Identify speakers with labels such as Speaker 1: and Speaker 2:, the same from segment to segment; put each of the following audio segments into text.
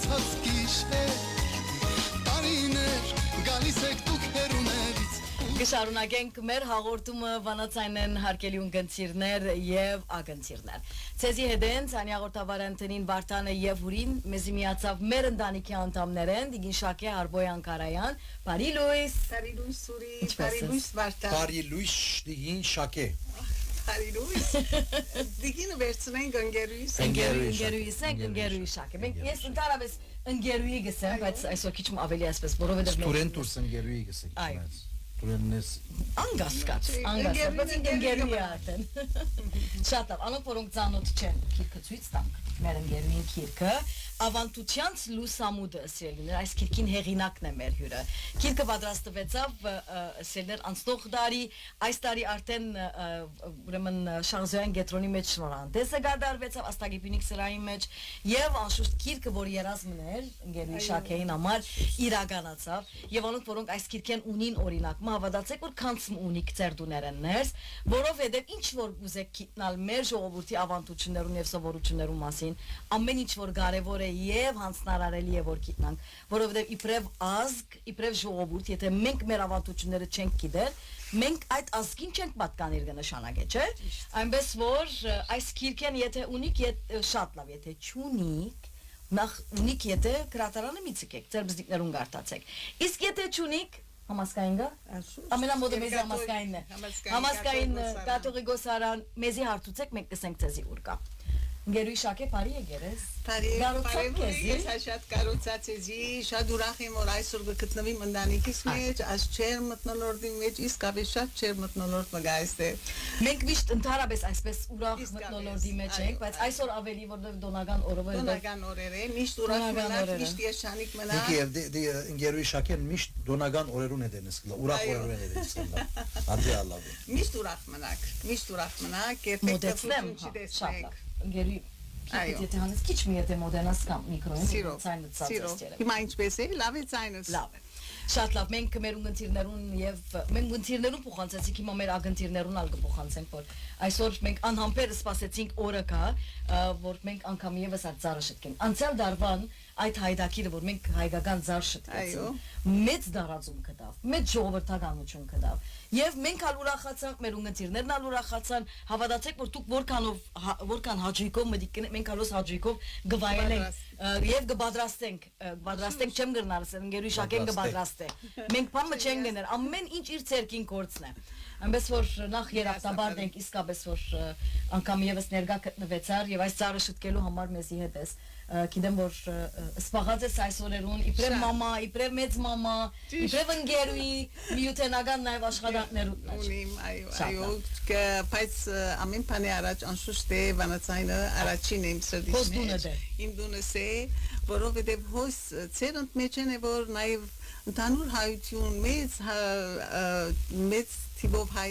Speaker 1: անցած գիշեր տարիներ գալիս եք դուք հերուներից
Speaker 2: Կշարունակենք մեր հաղորդումը վանացայնեն հարկելի ունգընցիրներ և ագընցիրներ Ցեզի հետեն ցանի հաղորդավարան տնին Վարդանը և Հուրին մեզի միացավ մեր ընտանիքի անդամներեն Դիգին Շակե Արբոյան Կարայան Բարի լույս
Speaker 3: Բարի լույս Սուրի Բարի լույս Վարդան
Speaker 4: Բարի լույս Դիգին Շակե
Speaker 3: Բարի լույս Դիգինը վերցնենք
Speaker 2: ընկերուի Շակե Մենք ես ընդհանրապես ընկերուի գսեմ բայց այսօր քիչ ավելի այսպես որովհետև
Speaker 4: Ստուրեն դուրս ընկերուի գսեք Տուրեննես
Speaker 2: անգասկաց բայց ընկերուի արդեն Շատ լավ անոնք որոնք ծանոթ չեն քիրքը ցույց տանք մեր ընկերուին քիրքը Ավանտուչյանց լուսամուտը սիրելիներ այս քիրքին հեղինակն է մեր հյուրը քիրքը պատրաստվեցավ սիրելիներ անցնող տարի այս տարի արդեն ուրեմն Շարժոյան գետրոնի մեջ շնորհանդեսը կատարվեցավ Աստագիպինիկ սրահի մեջ եւ անշուշտ քիրքը որ երազմն էր ընկերուի Շակեին համար իրականացավ եւ անոնք որոնք այս քիրքեն ունին օրինակ հավատացեք որ քանցմ ունիք ծերդուներն ներս որովհետեւ ինչ որ ուզեք գիտնալ մեր ժողովրդի ավանդություններուն եւ սովորություններուն մասին ամեն ինչ որ կարեւոր է եւ հանցնարարելի է որ գիտնանք որովհետեւ իբրև ազգ իբրև ժողովուրդ եթե մենք մեր ավանդությունները չենք գիտեր մենք այդ ազգին չենք պատկանիր կնշանակե չէ այնպես որ այս քիրքեն եթե ունիք շատ լավ եթե չունիք նախ ունիք եթե գրատարանը միցկեք ձեր բզիկներուն գարտացեք իսկ եթե չունիք Համասկային գա ամենամոդը մեզ համասկայինն է համասկային կաթողիկոսարան մեզի հարցուցեք մենք կսենք ցեզի ուր կա Գերուի Շակե բարի եկերես
Speaker 3: Ես շատ կարոցած էի շատ ուրախ եմ որ այսօր գտնվի ընտանիքիս մեջ այս չեր մտնոլորտի մեջ իսկապես շատ չեր մտնոլորտ մգա այստեղ
Speaker 2: մենք միշտ ընդհանրապես այսպես ուրախ մտնոլորտի մեջ ենք բայց այսօր ավելի որովհետև դոնական
Speaker 3: օրեր է միշտ ուրախ մնաք միշտ երջանիկ մնաք
Speaker 4: Եվ ընկերուի Շակեն միշտ դոնական օրերուն է դենես ուրախ օրերուն է դենես Ադի Ալլահ
Speaker 3: միշտ ուրախ մնաք երբեք դեպքում չտեսնեք
Speaker 2: Գերի Եթե հանես քիչ մի եթե մոդենաս կամ միկրոյին
Speaker 3: ցայնը ցածես ջերը Հիմա ինչպես է լավ է ցայնս
Speaker 2: լավ է Շատ լավ մենք մեր ունգընտիրներուն եւ մենք ունգընտիրներուն փոխանցեցինք հիմա մեր ագընտիրներուն ալ կփոխանցենք որ այսօր մենք անհամբեր սպասեցինք օրը կա որ մենք անգամ եւս այդ ծառը շտկենք անցյալ դարվան այդ հայդակիրը որ մենք հայկական ծառ շտկեցինք մեծ դարածում կդավ մեծ ժողովրդականություն կդավ եւ մենք ալ ուրախացանք մեր ունգընտիրներն ալ ուրախացան հավատացեք որ դուք որքան հաջիկով մտիկ մենք ալոս հաջիկով գվայելենք եւ կբադրաստենք չեմ գրնալս ընկերուի Շակեն կբադրաստե մենք բանը չենք գներ ամեն ինչ իր ցերկին կորցն է այնպես որ նախ երախտաբար ենք իսկապես որ անգամ եւս ներկա գտնվեցար եւ այս ծառը շտկելու համար մեզի հետ էս գիտեմ որ սպաղած ես այս օրերուն իբրև մամա իբրև մեծ մամա իբրև ընկերուի միութենական նաեւ աշխատանքներ
Speaker 3: ունիմ այո բայց ամեն բանի առաջ անշուշտ է վանացայինը առաջին իմ սրտից իմ դունս է որովհետեւ հոս ցերընդ մեջ է որ նաեւ ընդհանուր հայություն մեծ Թիբով
Speaker 2: հայ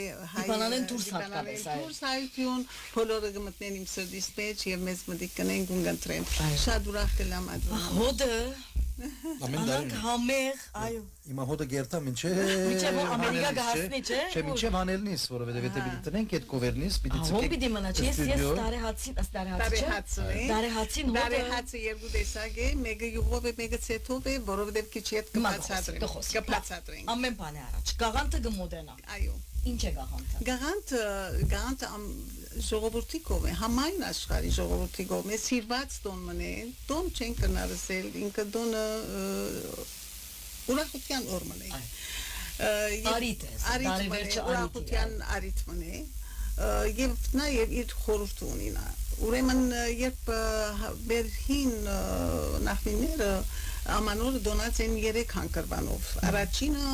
Speaker 2: դուրս
Speaker 3: հայություն բոլորը գմտնեն իմ սրտից մեջ եւ մեզ մտիկ կնենք ու գընտրեն շատ ուրախ կլամ այդ
Speaker 2: հոդը
Speaker 4: Անանք
Speaker 2: համեղ այո
Speaker 4: Հիմա հոդը գերտա մինչև
Speaker 2: Ամերիկա գահասնի չէ
Speaker 4: Չէ մինչև հանելնից որովհետեւ եթե պիտի տնենք այդ կովերնից պիտի ցկենք
Speaker 2: Հոմ պիտի մնա ես
Speaker 3: Տարեհացը երկու տեսակ է մեկը յուղով է մեկը ցեթով է որովհետեւ քիչ հետ կբացատրենք
Speaker 2: ամեն բան է առաջ գաղանտը գմոդենա
Speaker 3: այո
Speaker 2: Ինչ է գաղանտը
Speaker 3: Գաղանտը ժողովրդի կողմ է համայն աշխարհի ժողովրդի կողմ է սիրված տոն մնե տոն չեն կնարսել ինքը տոնը ուրախության օր մնե ուրախության արիթ մնե եւ նաեւ իր խորհուրդ ունի նա ուրեմն երբ բերհին նախնիները ամանոր դոնած են 3 հանգրվանով առաջինը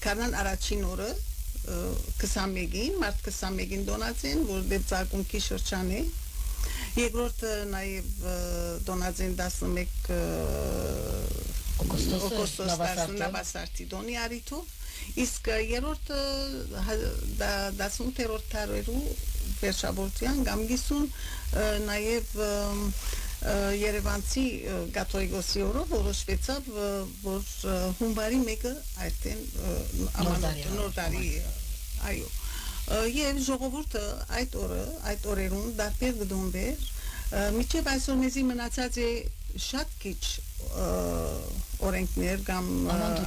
Speaker 3: կանան առաջին օրը 21-ին, մարտ 21-ին դոնացին, որ դեպ ծագունքի շրջան է, երկրորդը նաև դոնացին 11 օգոստոս նավասարտի դոնի արիթով, իսկ երրորդը 18-րդ տարերու վերջաբորդյան գամգիսուն նաև Երևանցի կաթողիկոսի օրով որոշվեցավ, որ հունվարի 1-ը այդտեն նորդարի այո եւ ժողովուրդը այդ օրերուն դարբեր գդոնվեր միջև այսօր մեզի մնացած է շատ քիչ օրենքներ կամ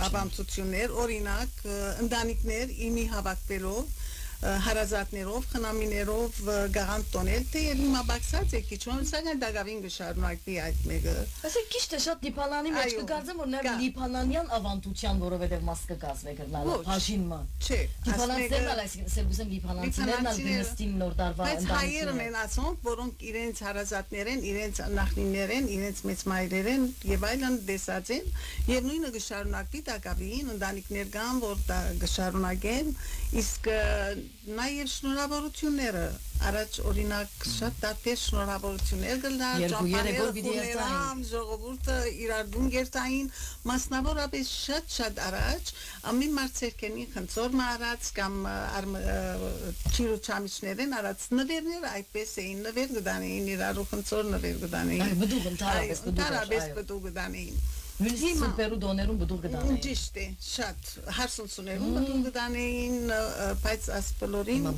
Speaker 3: ավանդություններ, օրինակ ընտանիքներ իմի հավաքվելով հարազատներով, խնամիներով գաղանտ տոնել, թե հիմա բացած է քիչ, սակայն դակավին կշարունակվի այդ մեկը։
Speaker 2: Այսինքն քիչ թե շատ լիփանանի մեջ կգարձեմ, որ նաև լիփանանյան ավանդության, որովհետև մաս կգազմե գրնալ, բաժինը։
Speaker 3: Չէ,
Speaker 2: լիփանանցիներն այսինքն սերբուսեն լիփանանցիներն ալ գնստին նոր դարվա
Speaker 3: բայց հայերն են ասում, որոնք իրենց հարազատներ են, իրենց նախնիներ են, իրենց մեծ մայրեր են եւ այլն դեսած են, եւ նույնը կշարունակվի դակավին, ընտանիքներ կան, որ դա կշարունակեն, իսկ նաև շնորհավորությունները առաջ օրինակ շատ տարբեր շնորհավորություններ կլար ճամփաներ ժողովուրդը իրար դուն գերտային մասնավորապես շատ առաջ ամեն մարցերքենի խնձոր մարած կամ չիրուչամիչներեն արած նվերներ այդպես էին նվեր կդանեին իրար ու խնձոր նվեր կդանեին
Speaker 2: բդուղ
Speaker 3: ընդհանրապես բդուղ կդանեին
Speaker 2: Նույնիսկ սուպերու դոներում բդուղ կդանեին
Speaker 3: ճիշտ է շատ հարսունցուներում բդուղ կդանեին բայց ասպլորին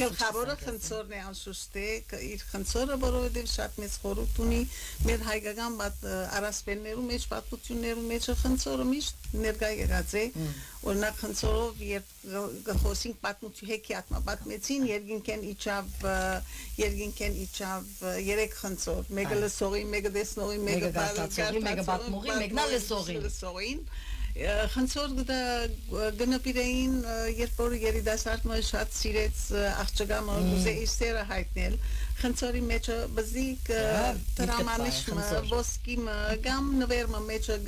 Speaker 3: գլխավորը խնձորն է անշուշտ է իր խնձորը որովհետև շատ մեծ խորհուրդ ունի մեր հայկական առասպելներում մեջ պատմություններում մեջ խնձորը միշտ ներկա եղած է օրինակ խնձորով խոսինք պատմություն հեքիաթ պատմեցին երկինքեն իջավ երեք խնձոր մեկը լսողի մեկը տեսնողի մեկը
Speaker 2: պատմողի մեկն լսողին
Speaker 3: խնձոր գնապիրեին երբ որ երիտասարդը շատ սիրեց աղջկամը ուզե իր սերը հայտնել խնձորի մեջը բզիկ տրամանիշը ոսկիմը կամ նվերմը մեջը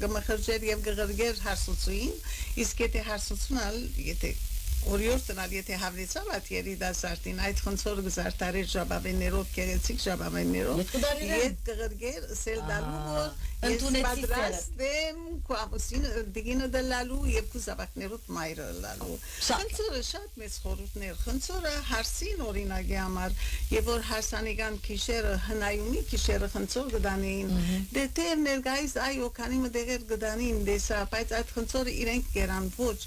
Speaker 3: գմխրջեր եւ գղրգեր հարսուցուին իսկ եթե հարսուցունալ եթե Օրիոր տնալ եթե հավնեցավ այդ երիտասարդին այդ խնձորը գզարտարեր ժաբավեններով գեղեցիկ ժաբավեններով իդ գղրգեր սել դալու որ ես պատրաստ եմ կամուսին դիգինը դալու եւ կուզաբակներով մայրը լալու խնձորը շատ մեծ խորհուրդներ խնձորը հարսին օրինակի համար եւ որ հարսանեկան քիշերը հնայումի քիշերը խնձոր գդանեին դե թեր ներգայիս այո քանի մտեղեր գդանին դեսա բայց այդ խնձորը իրենք գերան ոչ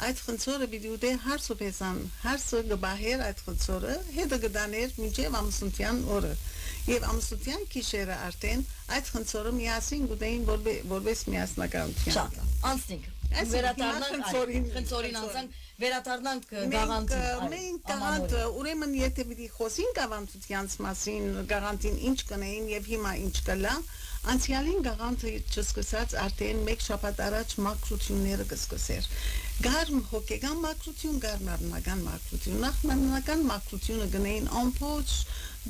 Speaker 3: այդ խնձորը պիտի ուտե հարս ու փեսան հարսը գբահեր այդ խնձորը հետը գդաներ մինչև ամուսնության օրը եւ ամուսնության քիշերը արդեն այդ խնձորը միասին գուտեին որպես միասնականություն
Speaker 2: անցնենք խնձորին անցանք վերադառնանք գաղանտին
Speaker 3: մենք գաղանտը ուրեմն եթե պիտի խոսենք ավանդությանց մասին գաղանտին ինչ կնեին եւ հիմա ինչ կլա անցյալին գաղանտը չսկսած արդեն մեկ շաբաթ առաջ մակրությունները կսկսեր գարմ հոգեգան մակրություն գարնարնական մակրություն նախնական մակրությունը գնային ամփոփ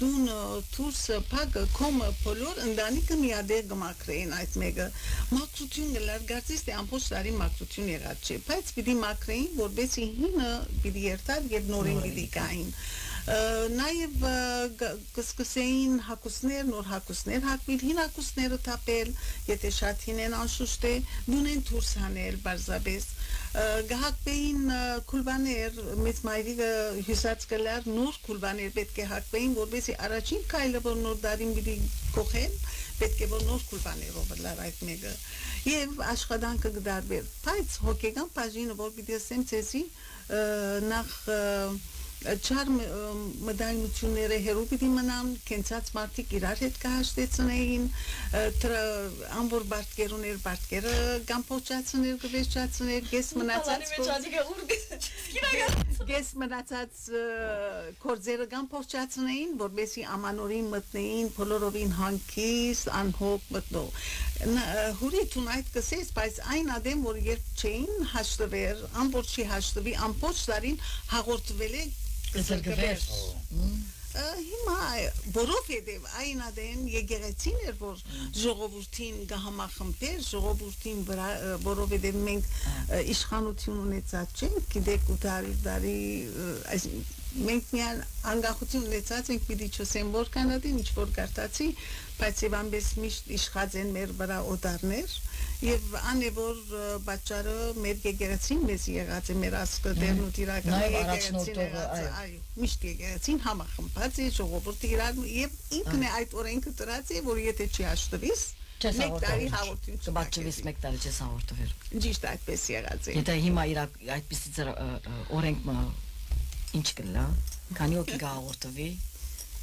Speaker 3: դուն թուրսը փակը կոմը բոլոր ընտանիքը միադեղ գմակրեին այդ մեկը մակրություն գլար գարցից թե ամփոփ տարի մակրություն եղած չէ բայց պիտի մակրեին որբեսի հինը պիտի երթար եւ նորին պիտի կային նաև կսկսեին հակուսներ նոր հակուսներ հակվել հին հակուսները թափել եթե շատ հին են անշուշտ է դունեն դուրս հանել բարձաբես գահակվեին քուլբաներ մեծ մայրիկը հյուսած կլար նոր քուլբաներ պետք է հակվեին որովհետեւ առաջին քայլը որ նոր դարին պիտի կողեն պետք է որ նոր քուլբաներով լար այդ մեկը եւ աշխատանքը կդարվեր բայց հոգեգան բաժինը որ պիտի ասեմ ցեզի նախ չար մդայնությունները հերու պիտի մնան կենցած մարդիկ իրար հետ կհաշտեցնեին ամբոր բարտկերուներ բարտկերը կամ փոչացներ կվերջացներ գես մնացած կորձերը կամ փոչացնեին որբեսի ամանորին մտնեին բոլորովին հանգիստ անհոգ մտնող հուրիթուն այդ կսես բայց այն ադեմ որ երբ չէին հաշտվեր ամբողջ չի հաշտվի ամբողջ տարին հաղորդվել է
Speaker 2: Գծրգվեր
Speaker 3: հիմա որովհետև այն ադեն եկեղեցին էր որ ժողովրդին գահամախմբեր ժողովրդին վրա որովհետև մենք իշխանություն ունեցած չենք գիտեք ու դարի մենք միան անկախություն ունեցած ենք պիտի չասեմ որքան ադին ինչ որ կարտացի բայց եւ ամբես միշտ իշխած են մեր վրա օտարներ եւ անը որ բաճարը մեր եկեղեցին մեզ եղած է մեր ասկը դերն ու տիրակալը եկեղեցին այո միշտ եկեղեցին համախմբած է ժողովուրդը իրար եւ ինքն է այդ օրենքը դրած է որ եթե չի հաշտվիս մեկ տարի հաղորդություն
Speaker 2: չբաճվես մեկ տարի չես հաղորդվեր
Speaker 3: ճիշտ այդպես եղած է
Speaker 2: եթե հիմա այդպեսի օրենքը ինչ կլա քանի օքի գաղորդվի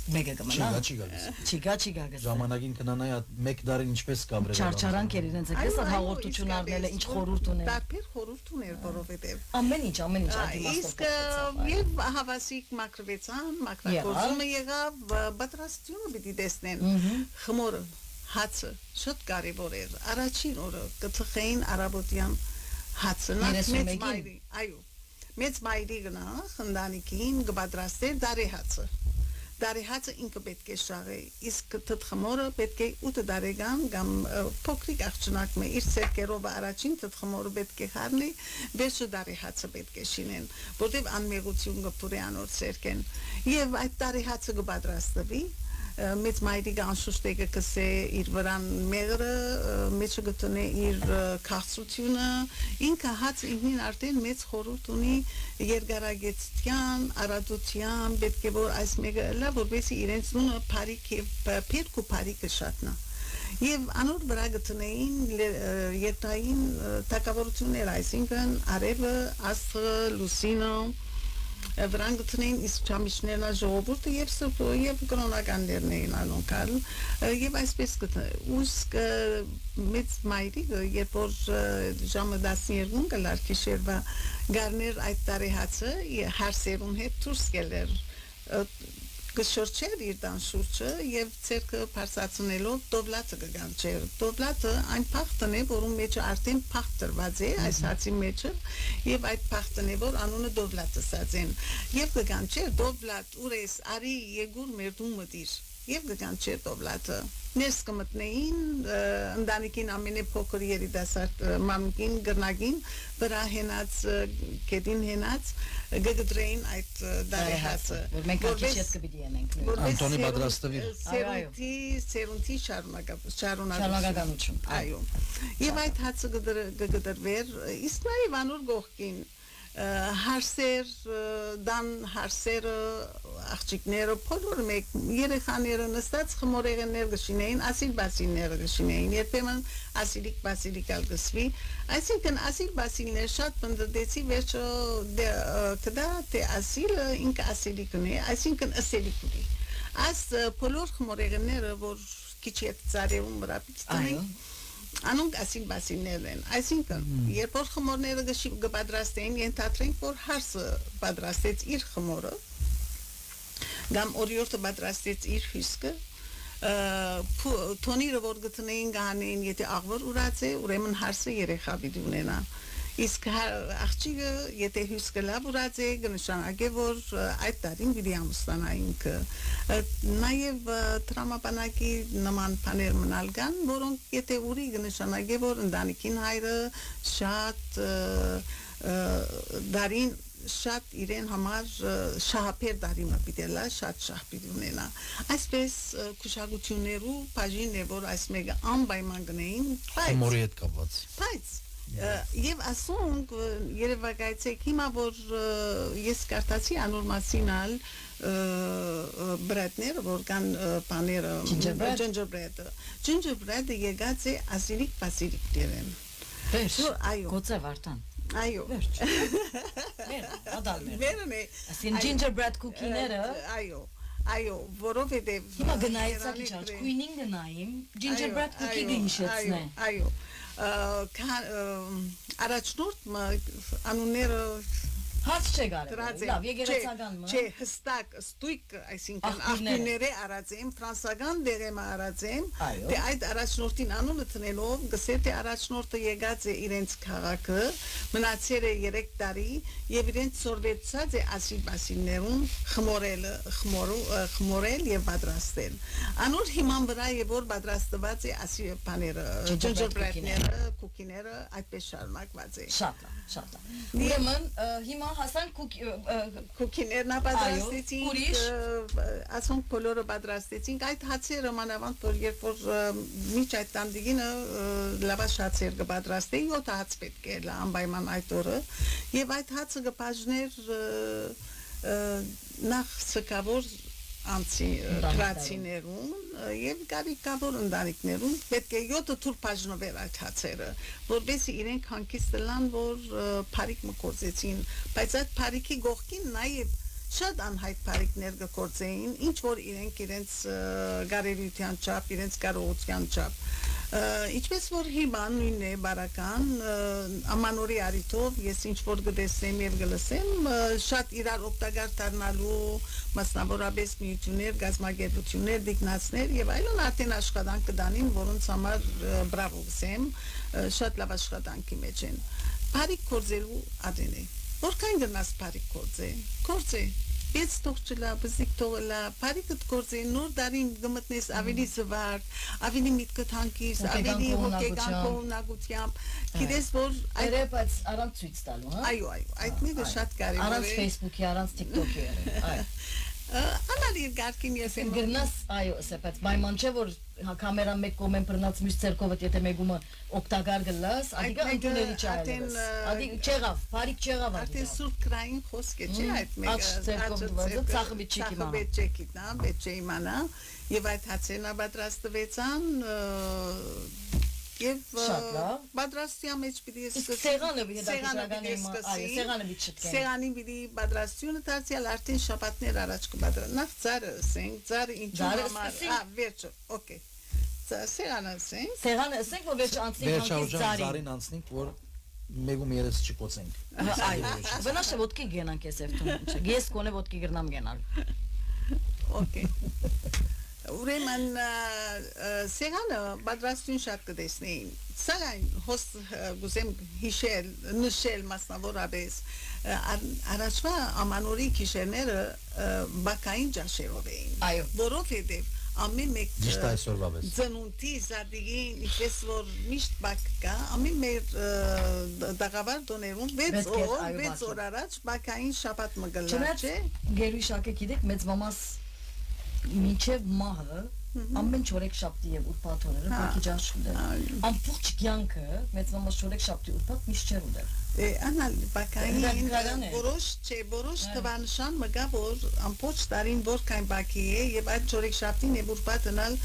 Speaker 2: Մեկը կմնա։
Speaker 4: Չի գալիս։
Speaker 2: Չի գալիս։
Speaker 4: Ժամանակին կնանայի այդ 1 տարին ինչպես կաբրել։
Speaker 2: Չարչարանք էր իրենց այդպես հաղորդություն առնել է, ինչ խորհուրդ ուներ։
Speaker 3: Տարբեր խորհուրդ ուներ, որովհետև
Speaker 2: Ամեն ինչ այդ
Speaker 3: իսկ եւ հավասիկ մակրվեցան, մակրագործումը եղավ, պատրաստությունը պիտի տեսնեն։ Խմորը, հացը շատ կարևոր էր։ Առաջին օրը կթխեին արաբոտյան հացը, մեծ մայրի, այո։ Մեծ մայրի գնաց ընտանիքին կպատրաստեր դարեհացը։ Դարեհացը ինքը պետք է շաղի, իսկ թթխմորը պետք է 8 տարեկան կամ փոքրիկ աղջնակ մը իր ցերկերով առաջին թթխմորը պետք է խառնի, վերջը դարեհացը պետք է շինեն, որտեղ անմեղություն կփուրի անոր ցերկեն։ Եվ այդ դարեհացը կպատրաստվի մեծ մայրիկը անշուշտ է կսե իր վրան մեղրը մեջը գտնե իր քաղցրությունը ինքը հաց ինքնին արդեն մեծ խորհուրդ ունի երկարագեցության արադության պետք է որ այս մեղը լա որովհետեւ իրենց նույնը բարիք եւ փերք ու բարիքը շատնա եւ անոր վրա գտնեին երկային թակավորություններ այսինքն արևը աստղը լուսինը վրան գտնեին իսկ չամիչներնա ժողովուրդը եւ կրոնականներն էին անոնքալ եւ այսպես ուսկ մեծ մայրիկը երբ որ ժամը 12 գլար քիշերվա գարներ այդ տարեհացը հարսերուն հետ դուրս գելեր կշրջեր իր տան շուրջը եւ ցերկը փարսացնելով դովլատը կգանչեր դովլատը այն փախտն է որում մեջը արդեն փախտ դրված է այս հացի մեջը եւ այդ փախտն է որ անունը դովլատը սածեն եւ կգանչեր դովլատ ուրես արի եգուր մեր դումդիր եւ կգանչեր դովլատը ներս կմտնեին ընտանիքին ամենափոքր երիտասարդ մամկին գրնագին վրա հենած կետին հենած գգդրեին այդ դարեհացը
Speaker 2: որ մենք քիչ կպիտի անենք
Speaker 4: Անտոնի պատրաստվի
Speaker 3: սերունտի շարունակություն այո եւ այդ հացը գգդրվեր իսկ նաեւ անոր գողքին հարսեր դան հարսերը աղջիկները բոլորը մեկ երեխաները նստած խմորեղեններ գշինեին ասիլ բասիլներ գշինեին երբեմն ասիլիկ բասիլիկալ գսվի այսինքն ասիլ բասիլներ շատ բնդդեցի վերջը կդա թե ասիլը ինք ասիլիկն է այսինքն ասիլիկ ունի այս բոլոր խմորեղենները որ քիչ է ծարևում վրա պիտի անոնք ասիլ բասիլներ են այսինքն երբ որ խմորները կպատրաստեին ենթադրենք որ հարսը պատրաստեց իր խմորը կամ օրիորդը պատրաստեց իր հյուսկը թոնիրը որ գտնեին գանեին եթե աղվոր ուրած է ուրեմն հարսը երեխա պիտի ունենա իսկ աղջիկը եթե հյուսկը լավ ուրած է կնշանակե որ այդ տարին պիտի ամուսնանա ինքը նաև տրամաբանակի նման բաներ մնալ կան որոնք եթե ուրի կնշանակե որ ընտանիքին հայրը շատ դարին շատ իրեն համար շահապեր դարիմը պիտելա շատ շահ պիտի ունենա այսպես քուշագություններու բաժին է որ այս մեկը անպայման գնային
Speaker 4: խմորի հետ կապված
Speaker 3: բայց եւ ասոնք երևակայեցեք հիմա որ ես կարտացի անոր մասինալ բրեդներ որ կան բաները ջինջերբրեդը եկած է ասիլիկ բասիլիկ դերեն
Speaker 2: այո գոցե վարտան
Speaker 3: այո
Speaker 2: վերն է ասին gingerbread cookie-ները
Speaker 3: այո որովհետեւ
Speaker 2: հիմա գնայեցա քիչ քույնին գնայիմ gingerbread cookie գիշեցնե
Speaker 3: այո առաջնորդ անունները
Speaker 2: հաց չգարել լավ եկեղեցական
Speaker 3: չէ հստակ ստույկ այսինքն աղբյուրները արածեմ ֆրանսական դերեմ արածեմ դե այդ առաջնորդին անունը տնելով գսե թե առաջնորդը եկած է իրենց քաղաքը մնացել է 3 տարի եւ իրենց սորվեցած է ասիլ բասիլներուն խմորել եւ պատրաստել անոր հիման վրա եւ որ պատրաստված է ասիլ բաները ջինջերբրեդները կուկիները այդպես շարունակված է
Speaker 2: շատ ուրեմն հիմա հասան
Speaker 3: կուկիներն պատրաստեցին ասոնք բոլորը պատրաստեցին այդ հացերը մանավանդ որ երբ որ միջ այդ տանդիգինը լավաշ հացեր կպատրաստեի 7 հաց պետք է անպայման այդ օրը եւ այդ հացը կբաժներ նախ սկավոր անցի քրացիներուն եւ գարիկավոր ընտանիքներուն պետք է 7 թուր բաժնվել այդ հացերը որովհետեւ իրենք հանգիստ լան որ բարիք մկործեցին բայց այդ բարիքի գողքին նաեւ շատ անհայտ բարիկներ գործեին, ինչ որ իրենց գարելության չափ, իրենց կարողության չափ Ինչպես որ հիմա նույնն է բարական ամանորի արիթով ես ինչ որ գտեսեմ եւ գլսեմ շատ իրար օգտակար դառնալու մասնավորապես միություններ, գազագերբություններ, դիկնացներ եւ այլն արդեն աշխատանք կդանին, որոնց համար բրավո գսեմ, շատ լավ աշխատանքի մեջ են։ Բարիկ կորձելու ադեն է։ Որքան գնաս բարիկ կորձե։ Ես թողջլա, բզիկ թողլա, բարիկդ կորձե նոր դարին գմտնես ավելի զվարթ, ավելի միտքդ հանգիստ, ավելի հոգեկան կողմնակությամբ։ Գիտես որ
Speaker 2: այրեպած առանց ցույց տալու, հա։
Speaker 3: Այո, այդ մեկը շատ կարևոր է։
Speaker 2: Առանց Facebook-ի, առանց TikTok-ի, այո։
Speaker 3: Անալիր գարկին ես եմ
Speaker 2: գրնաս, այո, սեպած պայման չէ որ կամերան մեկ կողմեն բռնած մյուս ցերկովդ եթե մեգումը օգտակար գլաս, ադիգա ընդուների չայլես։ Ադի չեղավ, բարիկ չեղավ ադի։
Speaker 3: Արդեն սուրբ կրային խոսք է, չէ՞ այդ մեկը։
Speaker 2: Աչ ցերկովը ծախմի չիմանա։
Speaker 3: Չեկիտնա, բեչե իմանա, եւ այդ հացենա պատրաստվեցան Եվ պատրաստյա մեջ պիտի
Speaker 2: Սեղանը պիտի
Speaker 3: Սեղանի պիտի պատրաստությունը դարձյալ արդեն շաբաթներ առաջ կպատրաստի Նախ ծառը ասենք, ծառը ինչու համար վերջը, օքեյ Սեղանը ասենք
Speaker 2: Սեղանը ասենք, որ վերջ անցնենք հանգից
Speaker 4: ծառին անցնենք, որ մեգում երես չկոցենք
Speaker 2: Այո, վնաշը ոտքի գենանք ես էվտում Ես կոնե ոտքի գրնամ գենալ
Speaker 3: Օքեյ Ուրեմն սեղանը պատրաստություն շատ կտեսնեին Սակայն հոստ գուզեմ հիշել, նշել մասնավորապես Առաջվա ամանորի գիշերները բակային ջաշերով էին Որովհետև ամեն մեկ ծնունդի զադիգին ինչպես որ միշտ բակ կա ամեն մեր դաղավար դոներում 6 օր առաջ բակային շաբաթ մգլար չէ
Speaker 2: Գերուի շակե գիտեք մեծ մամաս Մինչև մահը ամեն չորեք շաբթի եւ ուրբաթ օրերը բակի ջաշուդ է ամբողջ կյանքը մեծ մամաս չորեք շաբթի ուրբաթ միշտ չէր ուտել
Speaker 3: անալ բակային որոշ թվանշան մգա որ ամբողջ տարին որքան բակի է եւ այդ չորեք շաբթին եւ ուրբաթ անալ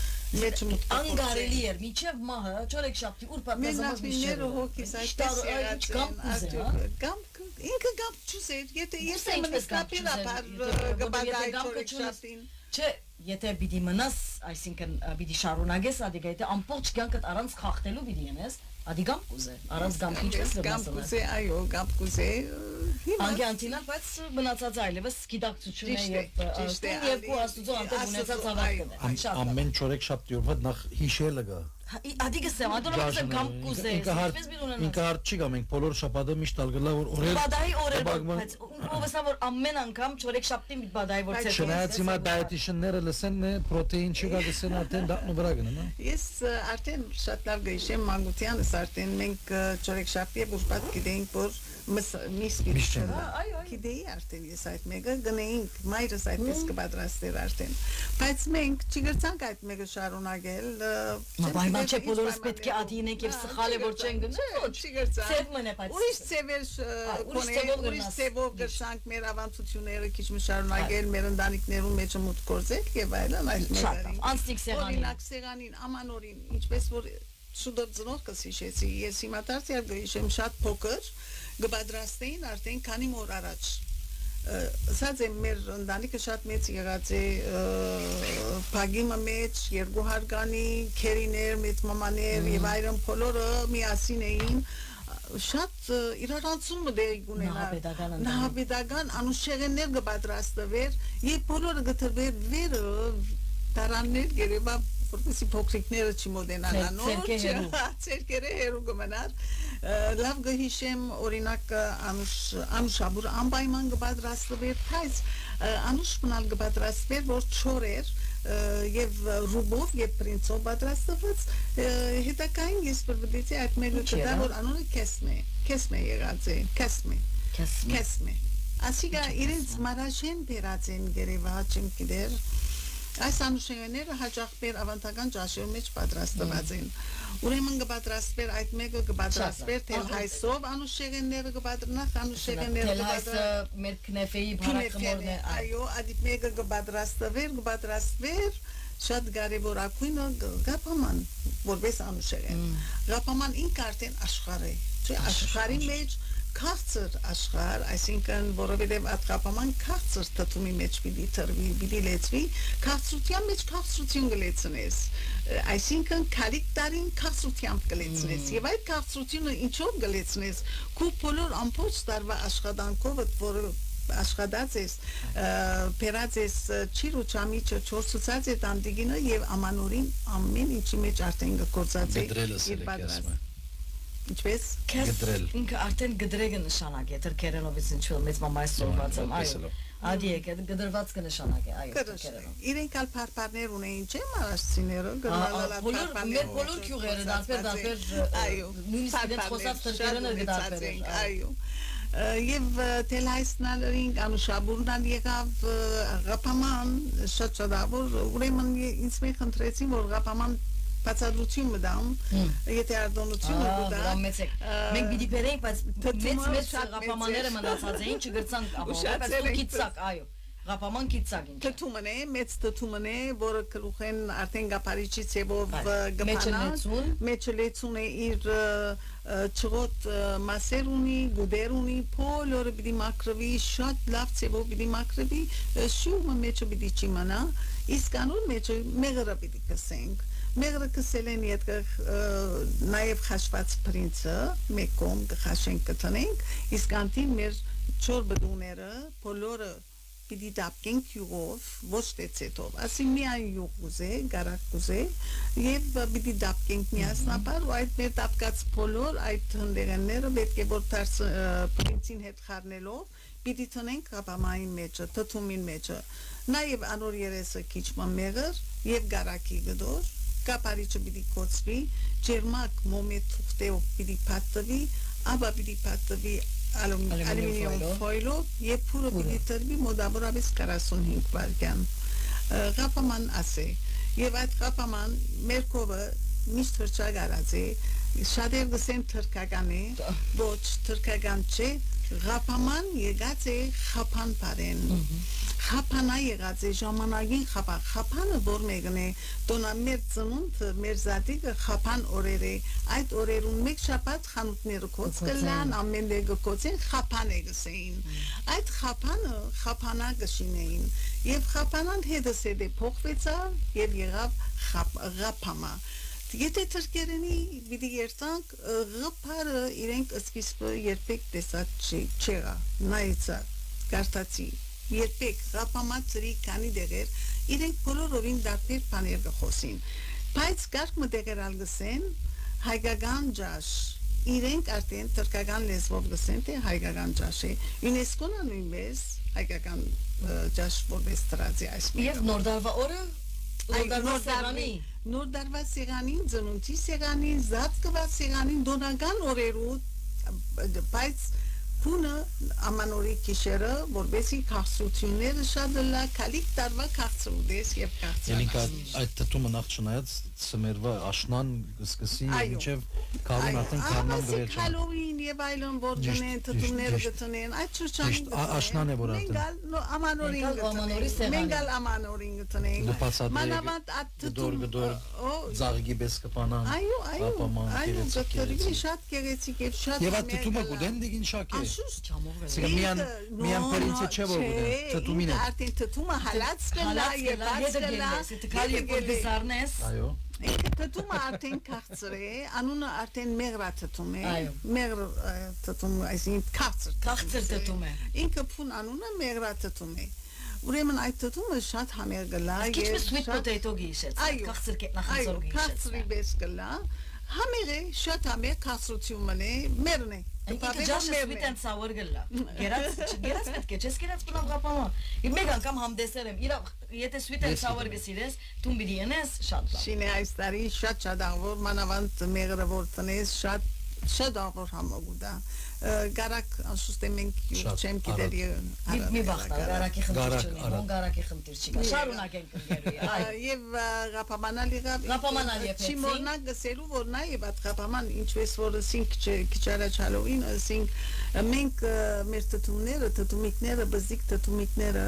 Speaker 3: մեջ մուտք
Speaker 2: անգարելի էր մինչև մահը չորեք շաբթի ուրբաթ մեծ մամաս միշտ չէր
Speaker 3: հոգիս այդպես եղած ինքը գամ չուզեր եթե ես մնացապիրապար գբադայի չորեք շաբթին
Speaker 2: Չէ, եթե պիտի մնաս, այսինքն պիտի շարունակես ադիգա, եթե ամբողջ կյանքդ առանց խախտելու պիտի ենես, ադիգամ կուզե, առանց գամքի չես
Speaker 3: գամ կուզե, այո, գամ կուզե
Speaker 2: Անգյանտինալ, բայց մնացած այլևս գիտակցություն է և երկու աստուծո անտեղ ունեցած ավարկն է
Speaker 4: Ամեն չորեք շաբթի ուրբաթ նախ հիշելը գա
Speaker 2: Ադիգս եմ, ադորոմս եմ գամ կուզե, ինչպես մի ունենաս
Speaker 4: Ինքը հարդ չի գամ ենք, բոլոր շաբաթը միշտ ալգլա որ օրեր
Speaker 2: Բադայի օրեր, բայց ովեսա որ ամեն անգամ չորեք շաբթին միտ բադայի որ ծետո
Speaker 4: Չնայած հիմա դայետիշնները լսեն պրոտեին չի գա լսեն արդեն դատնու վրա գնան
Speaker 3: Ես արդեն շատ լավ գիշեմ մանգությանս արդեն մենք չորեք շաբթի ուրբաթ գիտեինք որ միս գիտեի արդեն ես այդ մեկը գնեինք մայրս այդպես կպատրաստեր արդեն բայց մենք չգրցանք այդ մեկը շարունակել
Speaker 2: Բայց չէ բոլորս պետք է ադինենք եւ սխալ է որ չեն գնել
Speaker 3: ուրիշ ծևով գրցանք մեր ավանդությունները քիչ շարունակել մեր ընտանիքներում մեջ մուտք գործել եւ այլն այդ մեկերին
Speaker 2: անցնիկ սեղանին
Speaker 3: օրինակ սեղանին ամանորին ինչպես որ շուտով ծնողքս հիշեցի ես հիմա դարձյալ գիշեմ շատ փոքր գբադրաստեին արդեն քանի օր առաջ ասած եմ մեր ընտանիքը շատ մեծ եղած է փագիմը մեջ երկու հարգանի քերիներ մեծ մամաներ եւ այլն բոլորը միասին էին շատ իրարանցում դեր գունենալ նահապետական անուշեղեններ գբադրաստվեր եւ բոլորը գտրվեր վերը տարաններ գերեբա որպեսի փոքրիկները չմոդենան ցերկերը հերու գմնար լավ գհիշեմ օրինակ անուշաբուր անպայման գբադրաստվեր բայց անուշ մնալ գբադրաստվեր որ չորեր եւ ռուբով եւ պրինցով պատրաստված հետակային ես բրբդեցի այդ մեկը դա որ անունը քեսմե եղած է քեսմե ասիգա իրենց մարաշեն բերած են գերեվա չեմ գիտեր Այս անուշեղենները հաճախ մեր ավանդական ջաշերում մեջ պատրաստված են Ուրեմն կպատրաստվեր այդ մեկը կպատրաստվեր թել հայսով անուշեղենները կպատրնախ անուշեղենները
Speaker 2: Թել հայսը մեր քնեֆեի բարակմորն է
Speaker 3: Այո, այդ մեկը կպատրաստվեր շատ կարևոր ակույնը գապաման որպես անուշեղեն Գապաման ինք արդեն աշխարհ է Աշխարհի մեջ քաղցր աշխարհ, այսինքն որովհետև ատկապաման քաղցր թթումի մեջ պիտի տրվի, պիտի լեցվի, քաղցրության մեջ քաղցրություն կլեցնես, այսինքն քալիք տարին քաղցրությամբ կլեցնես, եւ այդ քաղցրությունը ինչով կլեցնես, քու բոլոր ամբողջ տարվա աշխատանքով, որը աշխատած ես, պերած ես չիրու չամիչը չորսուցած է տանդիգինը և ամանորին ամեն ինչի մեջ արդեն գործած է իր պատրաստ։ Ինչպես?
Speaker 4: Գդրել։
Speaker 2: Ինքը արդեն գդրեգը նշանակ է, թրքերենովից ինչու մեծ մամայս սորված եմ, այո։ Ադի է, գդրված կնշանակ է, այո, թրքերենով։
Speaker 3: Իրենք ալ պարպարներ ունեին, չէ՞ մարաշցիները, գնալալ
Speaker 2: մեր բոլոր քյուղերը դարբեր, նույնիսկ իրենց խոսած թրքերենը գդարբեր էր,
Speaker 3: այո։ Եվ տելհայսնալերին անուշաբուրնան եղավ գապաման շատ շադավոր, ուրեմն ինձ մեկ խնդրեցին, որ գապաման բացադրություն մտամ, եթե ардոնությունը գտա։
Speaker 2: Մենք պիտի բերենք, բայց մեծ գապամանները մնացած էին, չգրցանք ապահովել, բայց դու կիցակ, այո։ Գապաման կիցակ ինչ։
Speaker 3: Թթումն է, մեծ թթումն է, որը գլուխեն արդեն գապարիչի ցևով գպանա, մեջը լեցուն է իր չղոտ մասեր ունի, գուդեր ունի, բոլորը պիտի մաքրվի, շատ լավ ցևով պիտի մաքրվի, շյումը մեջը պիտի չիմանա, իսկ անոր մեջը մեղրը պիտի կսենք։ Մեղրը կսել են ետք նաև խաշված պրինցը, մեկ կողմ կխաշենք կտնենք, իսկ անտին մեր չոր բդուները, բոլորը պիտի դապկենք յուղով, ոչ տեցետով, ասի միայն յուղ ուզե, գարակ ուզե, և պիտի դապկենք միասնապար, ու այդ մեր դապկած բոլոր այդ հնդեղենները պետք է որ պրինցին հետ խարնելով, պիտի տնենք գապամային մեջը, թթումին մեջը, նաև անոր երեսը քիչմա մեղր և գարակի գդոր, կապարիչը պիտի կոծվի, ջերմակ մոմե թուղթեով պիտի պատտվի, ապա պիտի պատտվի ալումինիում ֆոյլով և փուրը պիտի տրվի մոտավորապես 45 վայրկյան։ Գապաման ասե, և այդ գապաման մեր կովը միշտ հրճագարած է, շատեր գսեն թրկական է, ոչ թրկական չէ, գապաման եղած է խապան պարեն, խապանա եղած է ժամանակին խապան, խապանը որ մեկն է, տոնա մեր ծնունդ, մեր զատիկը խապան օրեր է, այդ օրերուն մեկ շապատ խանութները կոց կլան, ամեն դեգը կոցեն, խապան է գսեին, այդ խապանը խապանա գշինեին, և խապանան հետս հետե փոխվեցավ և եղավ գապամա, Եթե թրկերենի պիտի երտանք, գպարը իրենք սկիզբը երբեք տեսած չեղա, նայեցա, կարդացի, երբեք գապամացրի քանի դեղեր, իրենք բոլորովին դարբեր բաներ կխոսին, բայց կարգ մտեղեր ալ գսեն, հայկական ջաշ, իրենք արդեն թրկական լեզվով գսեն, թե հայկական ջաշ է, ՅՈՒՆԵՍԿՕ-ն նույնպես հայկական ջաշ որպես տրած է այս
Speaker 2: Եվ նորդարվա օրը
Speaker 3: Նոր դարվա սեղանին, ծնունդի սեղանին, զատկված սեղանին, դոնական օրերու, բայց Փունը ամանորի գիշերը, որովհետեւ քաղցրությունները շատ լա, քալիք տարվա քաղցրուդես եւ քաղցր։
Speaker 4: Ինքը այդ թթումը նախ չնայած սմերվա աշնան սկսի մինչեւ քարուն արդեն քարման գրել չէ։
Speaker 3: Հալովին եւ այլն որ գնեն թթումները գտնեն, այդ շրջանին
Speaker 4: աշնան է որ
Speaker 3: արդեն։ Մենք գալ ամանորին գտնենք։ Մանավանդ այդ
Speaker 4: գդոր զարգի պես կպանան։
Speaker 3: Այո, գտորի շատ գեղեցիկ եւ շատ։
Speaker 4: Եվ այդ թթումը գուդեն դին շակ է։ Սա միան պերինցը չէ որ գուդեն, թթումին է։
Speaker 3: Արդեն թթումը հալած կլա եւ բաց կլա։
Speaker 2: Տկալ եւ դեսարնես։
Speaker 4: Այո։
Speaker 3: Թթումը արդեն քաղցր է, անունը արդեն մեղրա թթում է։ Մեղր թթում, այսինքն քաղցր
Speaker 2: թթում է։
Speaker 3: Ինքը փուն անունը մեղրա թթում է։ Ուրեմն այդ թթումը շատ համեղ գլա
Speaker 2: եւ քիչ sweet potato գիշեց, քաղցր կետնախանձոր գիշեց։
Speaker 3: Քաղցրի պես գլա։ Համեղ է, շատ համեղ քաղցրություն է, մերն է։
Speaker 2: Ինքը ջաշը sweet and sour գլա։ Գերած պետք է, չես գերած բնավ գապամա։ Իմ մեկ անգամ համդեսել եմ, եթե sweet and sour գսիրես, դու պիտի ենես շատ լավ։
Speaker 3: Շինե այս տարի շատ աղվոր, մանավանդ մեղրը որ տնես, շատ աղվոր համագուդա։ Գարակ անշուշտ մենք չեմ գիտեր
Speaker 2: մի բախտա գարակի խնդիր չունի մոն գարակի խնդիր չի շարունակենք ընկերուի
Speaker 3: եւ գապամանալ եղավ չիմորնակ գսելու որ նաեւ այդ գապաման ինչպես որ ասինք քիչ առաջալովին ասինք մենք մեր թթումները թթումիկները բզիկ թթումիկները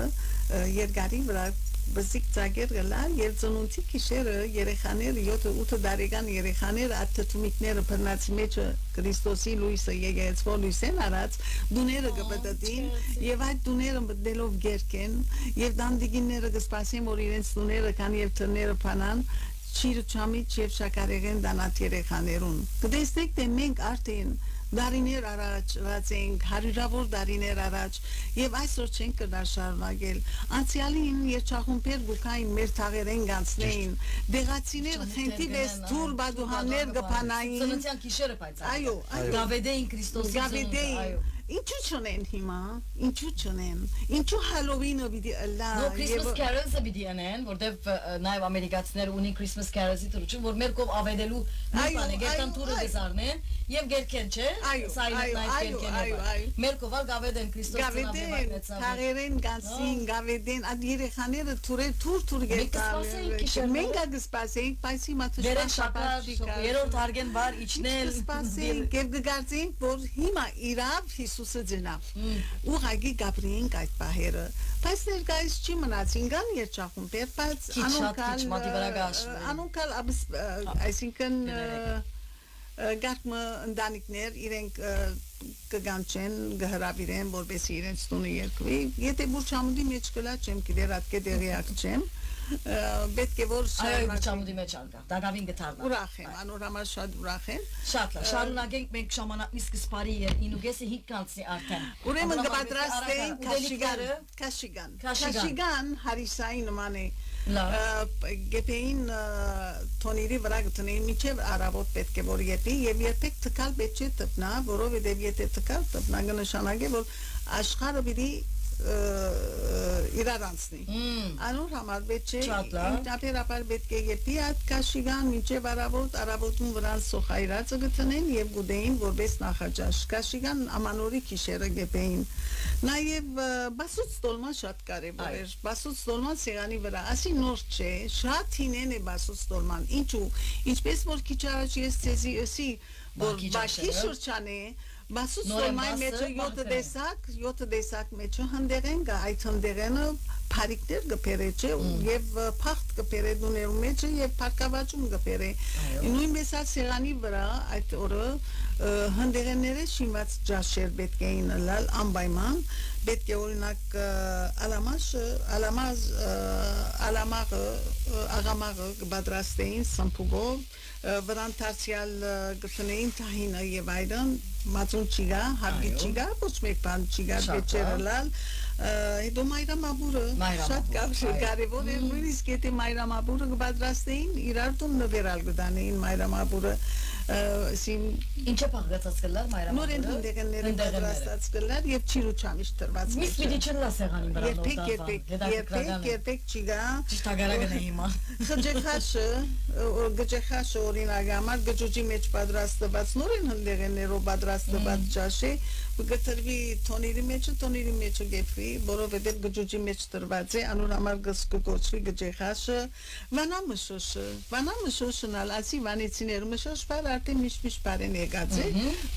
Speaker 3: երկարի վրա բզիկ ծագեր գլար եւ ծնունդի քիշերը երեխաները 7-8 տարեկան երեխաները աթթումիկները բռնացի մեջ Քրիստոսի լույսը եկեղեցու լույսեն արած դուները կպտտին եւ այդ դուները մտնելով գերկեն եւ դանդիգինները կսպասեն որ իրենց դուները կան եւ թռները փանան Չիրուչամիչ եւ շակարեղեն դանատ երեխաներուն կտեսնեք թե մենք արդեն դարիներ առաջ ռացենք հարյուրավոր դարիներ առաջ եւ այսօր չենք կդար շարունակել անցյալին երջախումբեր գուքային մեր թաղերեն գանցնեին դեղացիներ խենթի վես թուր բադուհաներ գփանային
Speaker 2: ծննդյան գիշերը բայց
Speaker 3: այո
Speaker 2: գավեդեին Քրիստոսի
Speaker 3: գավեդեին ինչու չունեն հիմա ինչու չունեն ինչու հալովինը պիտի ըլլա
Speaker 2: No Christmas carols-ը պիտի անեն, որտեվ նաև ամերիկացիները ունին Christmas carols-ի դրություն, որ մեր կողմ ավետելու մի բան է, գերքան թուրը դեսարնեն եւ գերքեն, չէ? Silent night գերքեն։ Մեր կողմ գավեդեն Քրիստոսին
Speaker 3: գավեդեն թաղերեն գանցին գավեդեն այդ երեխաները թուր գերքան մենք կսպասենք բայց հիմա
Speaker 2: դերեն շապատ երրորդ հարգեն բար իջնել
Speaker 3: սպասենք եւ կգարձենք որ հիմա իրավ Հիսուսը ձնավ ուղագի գաբրինք այդ բահերը բայց ներկայիս չի մնացին կան երջախումբեր բայց անոնքալ այսինքն գարկմը ընտանիքներ իրենք կգանչեն գհրավիրեն որպեսզի իրենց տունը երկվի եթե բուրչամուդի մեջ կլա չեմ գիտեր այդ կդեղիակ չեմ պետք է որ
Speaker 2: շարունակի մեջ ալկա դակավին գթարնա
Speaker 3: ուրախ եմ անորամալ շատ ուրախ եմ
Speaker 2: շատ լավ շարունակենք մենք ժամանակի սկզբարի ինուգեսը 5 կանցնի արդեն
Speaker 3: ուրեմն կպատրաստեին քաշիգան հարիսայի նման է գեփեին տոնիրի վրա գտնեին միջև արավոտ պետք է որ եփի եւ երբեք տկալ պետք չէ տնա որովհետեւ եթե տկալ տնա կնշանակե որ աշխարհը պիտի իրարանցնի անոր համար պետք է ինքնաբերաբար պետք է եփի այդ քաշիգան միջև արավոտուն վրան սոխայրածը գտնեն եւ գուդեին որպես նախաճաշ քաշիգան ամանորի քիշերը գեփեին նաեւ բասուց տոլման շատ կարեւոր էր բասուց տոլման սեղանի վրա ասի նոր չէ շատ հինեն է բասուց տոլման ինչու ինչպես որ քիչ առաջ ես ցեզի ասի որ բակի շրջան է Բասուց տոլմայի մեջը 7 տեսակ մեջը հնդերեն գա այդ հնդերենը փարիկներ գբերե չէ եւ փախտ գբերե դուներու մեջը եւ փարկավաճում գբերե նույնպես սեղանի վրա այդ օրը հնդերենները շիմաց ջաշեր պետք էին լալ անպայման պետք է օրինակ աղամաղը կբադրաստեին սամփուգով վրան դարձյալ գտնեին թահինը եւ այլն մածուն չիգա հարգի չիգա ոչ մեկ բան չիգա վեճերլալ հետո մայրամաբուրը շատ կարևոր է նույնիսկ եթե մայրամաբուրը կբադրաստեին իրար տուն նվերալ կդանեին մայրամաբուրը
Speaker 2: ինչը փաղացած կլար մայրամաբուրը
Speaker 3: նորեն հնդերենները պատրաստած կլար եւ չիրուչամիշ տրված
Speaker 2: միս պիտի չլա սեղանի վրա
Speaker 3: երբեք չիգա
Speaker 2: ճիշտ ագարակն է հիմա
Speaker 3: գջեխաշը օրինակ համար գջուջի մեջ պատրաստված նորեն հնդերեններով պատրաստված ջաշե գտրվի տոնիրի մեջը գեփվի որովհետեւ գջուջի մեջ տրված է անոր համար գսկոչվի գջեխաշը վանամշոշն ալասի վանեցիներ մշոշ բար արդեն միշ բարեն եկած է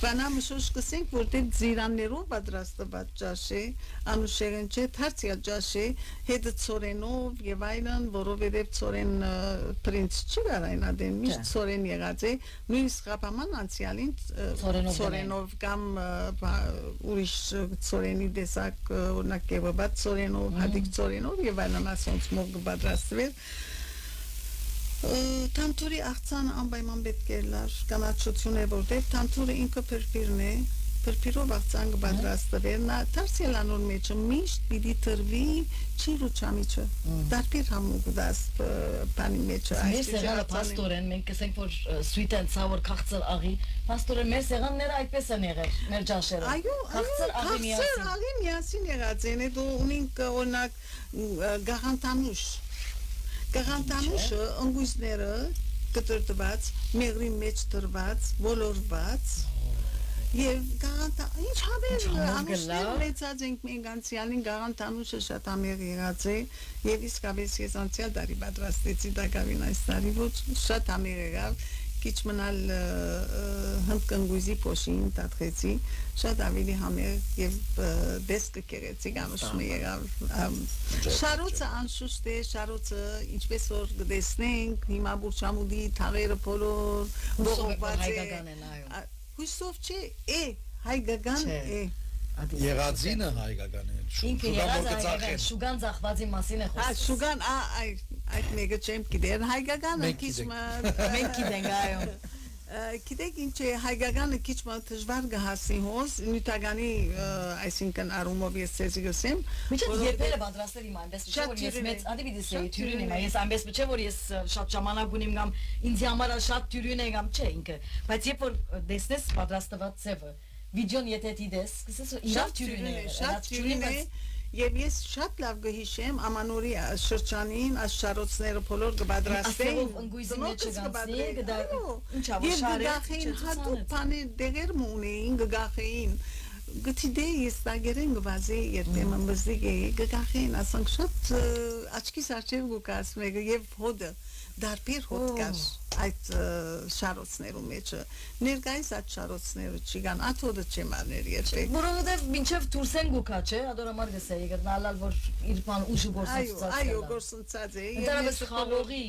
Speaker 3: վանամշոշ կսենք որտեղ զիրաններով պատրաստված ջաշե անուշերեն չէ դարձյալ ջաշե հետ ծորենով եւ այլն որովհետեւ ծորեն պրինց չի գարային ադեն միշտ ծորեն եղած է նույնիսկ խապաման անցյալին ծորենով կամ ուրիշ ծորենի տեսակ օրինակ կեբաբad ծորենով հատիկ ծորենով եւ այլն ասոնց մոտ պատրաստվել Տանտուրի աղցան անպայման պետք է լար կանաչություն է որտեղ տանտուրը ինքը փրփիրն է փրփիրով աղցան կպատրաստվեր նա դարձյալ անոր մեջը միշտ պիտի տրվի չիրուչամիչը դարբեր համուկ դաս բանի մեջը
Speaker 2: այս սեղանը պաստորեն մենք կսենք որ sweet and sour քաղցր աղի պաստորեն մեր սեղանները այդպես են եղել մեր ջաշերը
Speaker 3: քաղցր աղի միասին եղած են դու ունենք օրինակ Գաղանտանուշը ընգույզները կտրտված, մեղրի մեջ տրված, ոլորված եւ ինչ հավեր անուշներ մեծած ենք մենք անցյալին գաղանտանուշը շատ ամեղ եղած է եւ իսկապես ես անցյալ տարի պատրաստեցի դակավին այս տարի ոչ շատ ամեղ եղավ քիչ մնալ հնդկնգույզի փոշին տատխեցի շատ ավելի համեղ եւ դեսկը կերեցիկ անշում եղավ շարոցը անշուշտ է շարոցը ինչպես որ գտեսնենք հիմա բուրչամուդի թաղերը բոլոր բողոված է հույսով չէ է հայկական է
Speaker 4: Եղածինը հայկական է
Speaker 2: ինքը եղած շուգան ծախվածի մասին է խոսքը
Speaker 3: շուգան այդ մեկը չեմ գիտեր հայկականը քիչ
Speaker 2: մենք գիտենք այո
Speaker 3: գիտեք ինչ է հայկականը քիչ դժվար գահասի հոս նյութականի այսինքն արումով ես ցեզի գսեմ
Speaker 2: Միջև երբերը պատրաստել իմ այնպես չէ որ ես մեծ ադիվիդիս էի թյուրին եմ ես այնպես չէ որ ես շատ ժամանակ ունեմ կամ ինձ համար շատ թյուրին եմ կամ չէ ինքը բայց երբ որ տեսնես պատրաստված ձևը վիդեոն եթե դիտես շատ թյուրին է Եվ ես շատ լավ գհիշեմ ամանորի շրջանին աշխարհոցները բոլոր կպատրաստեին ընկույզի մեջ գանցնի դա ինչա
Speaker 3: որ շարեր հատուկ բաներ դեղեր ունեին գգախեին գտիդե ես տագերեն գվազի երբեմն մզիկ էի գգախեին ասանք շատ աչքիս արջև գուկաս մեկը եւ հոդը դարբեր հոդ կար այդ շարոցներու մեջը ներկայիս այդ շարոցները չկան աթոդը չեմ աներ երբեք
Speaker 2: որովհետեւ մինչեւ դուրսեն գուկա չէ ադորամար գսեի գտնալալ որ իր բան ուժը գործածած
Speaker 3: այո գործածած է
Speaker 2: ընդհանրապես խաղողի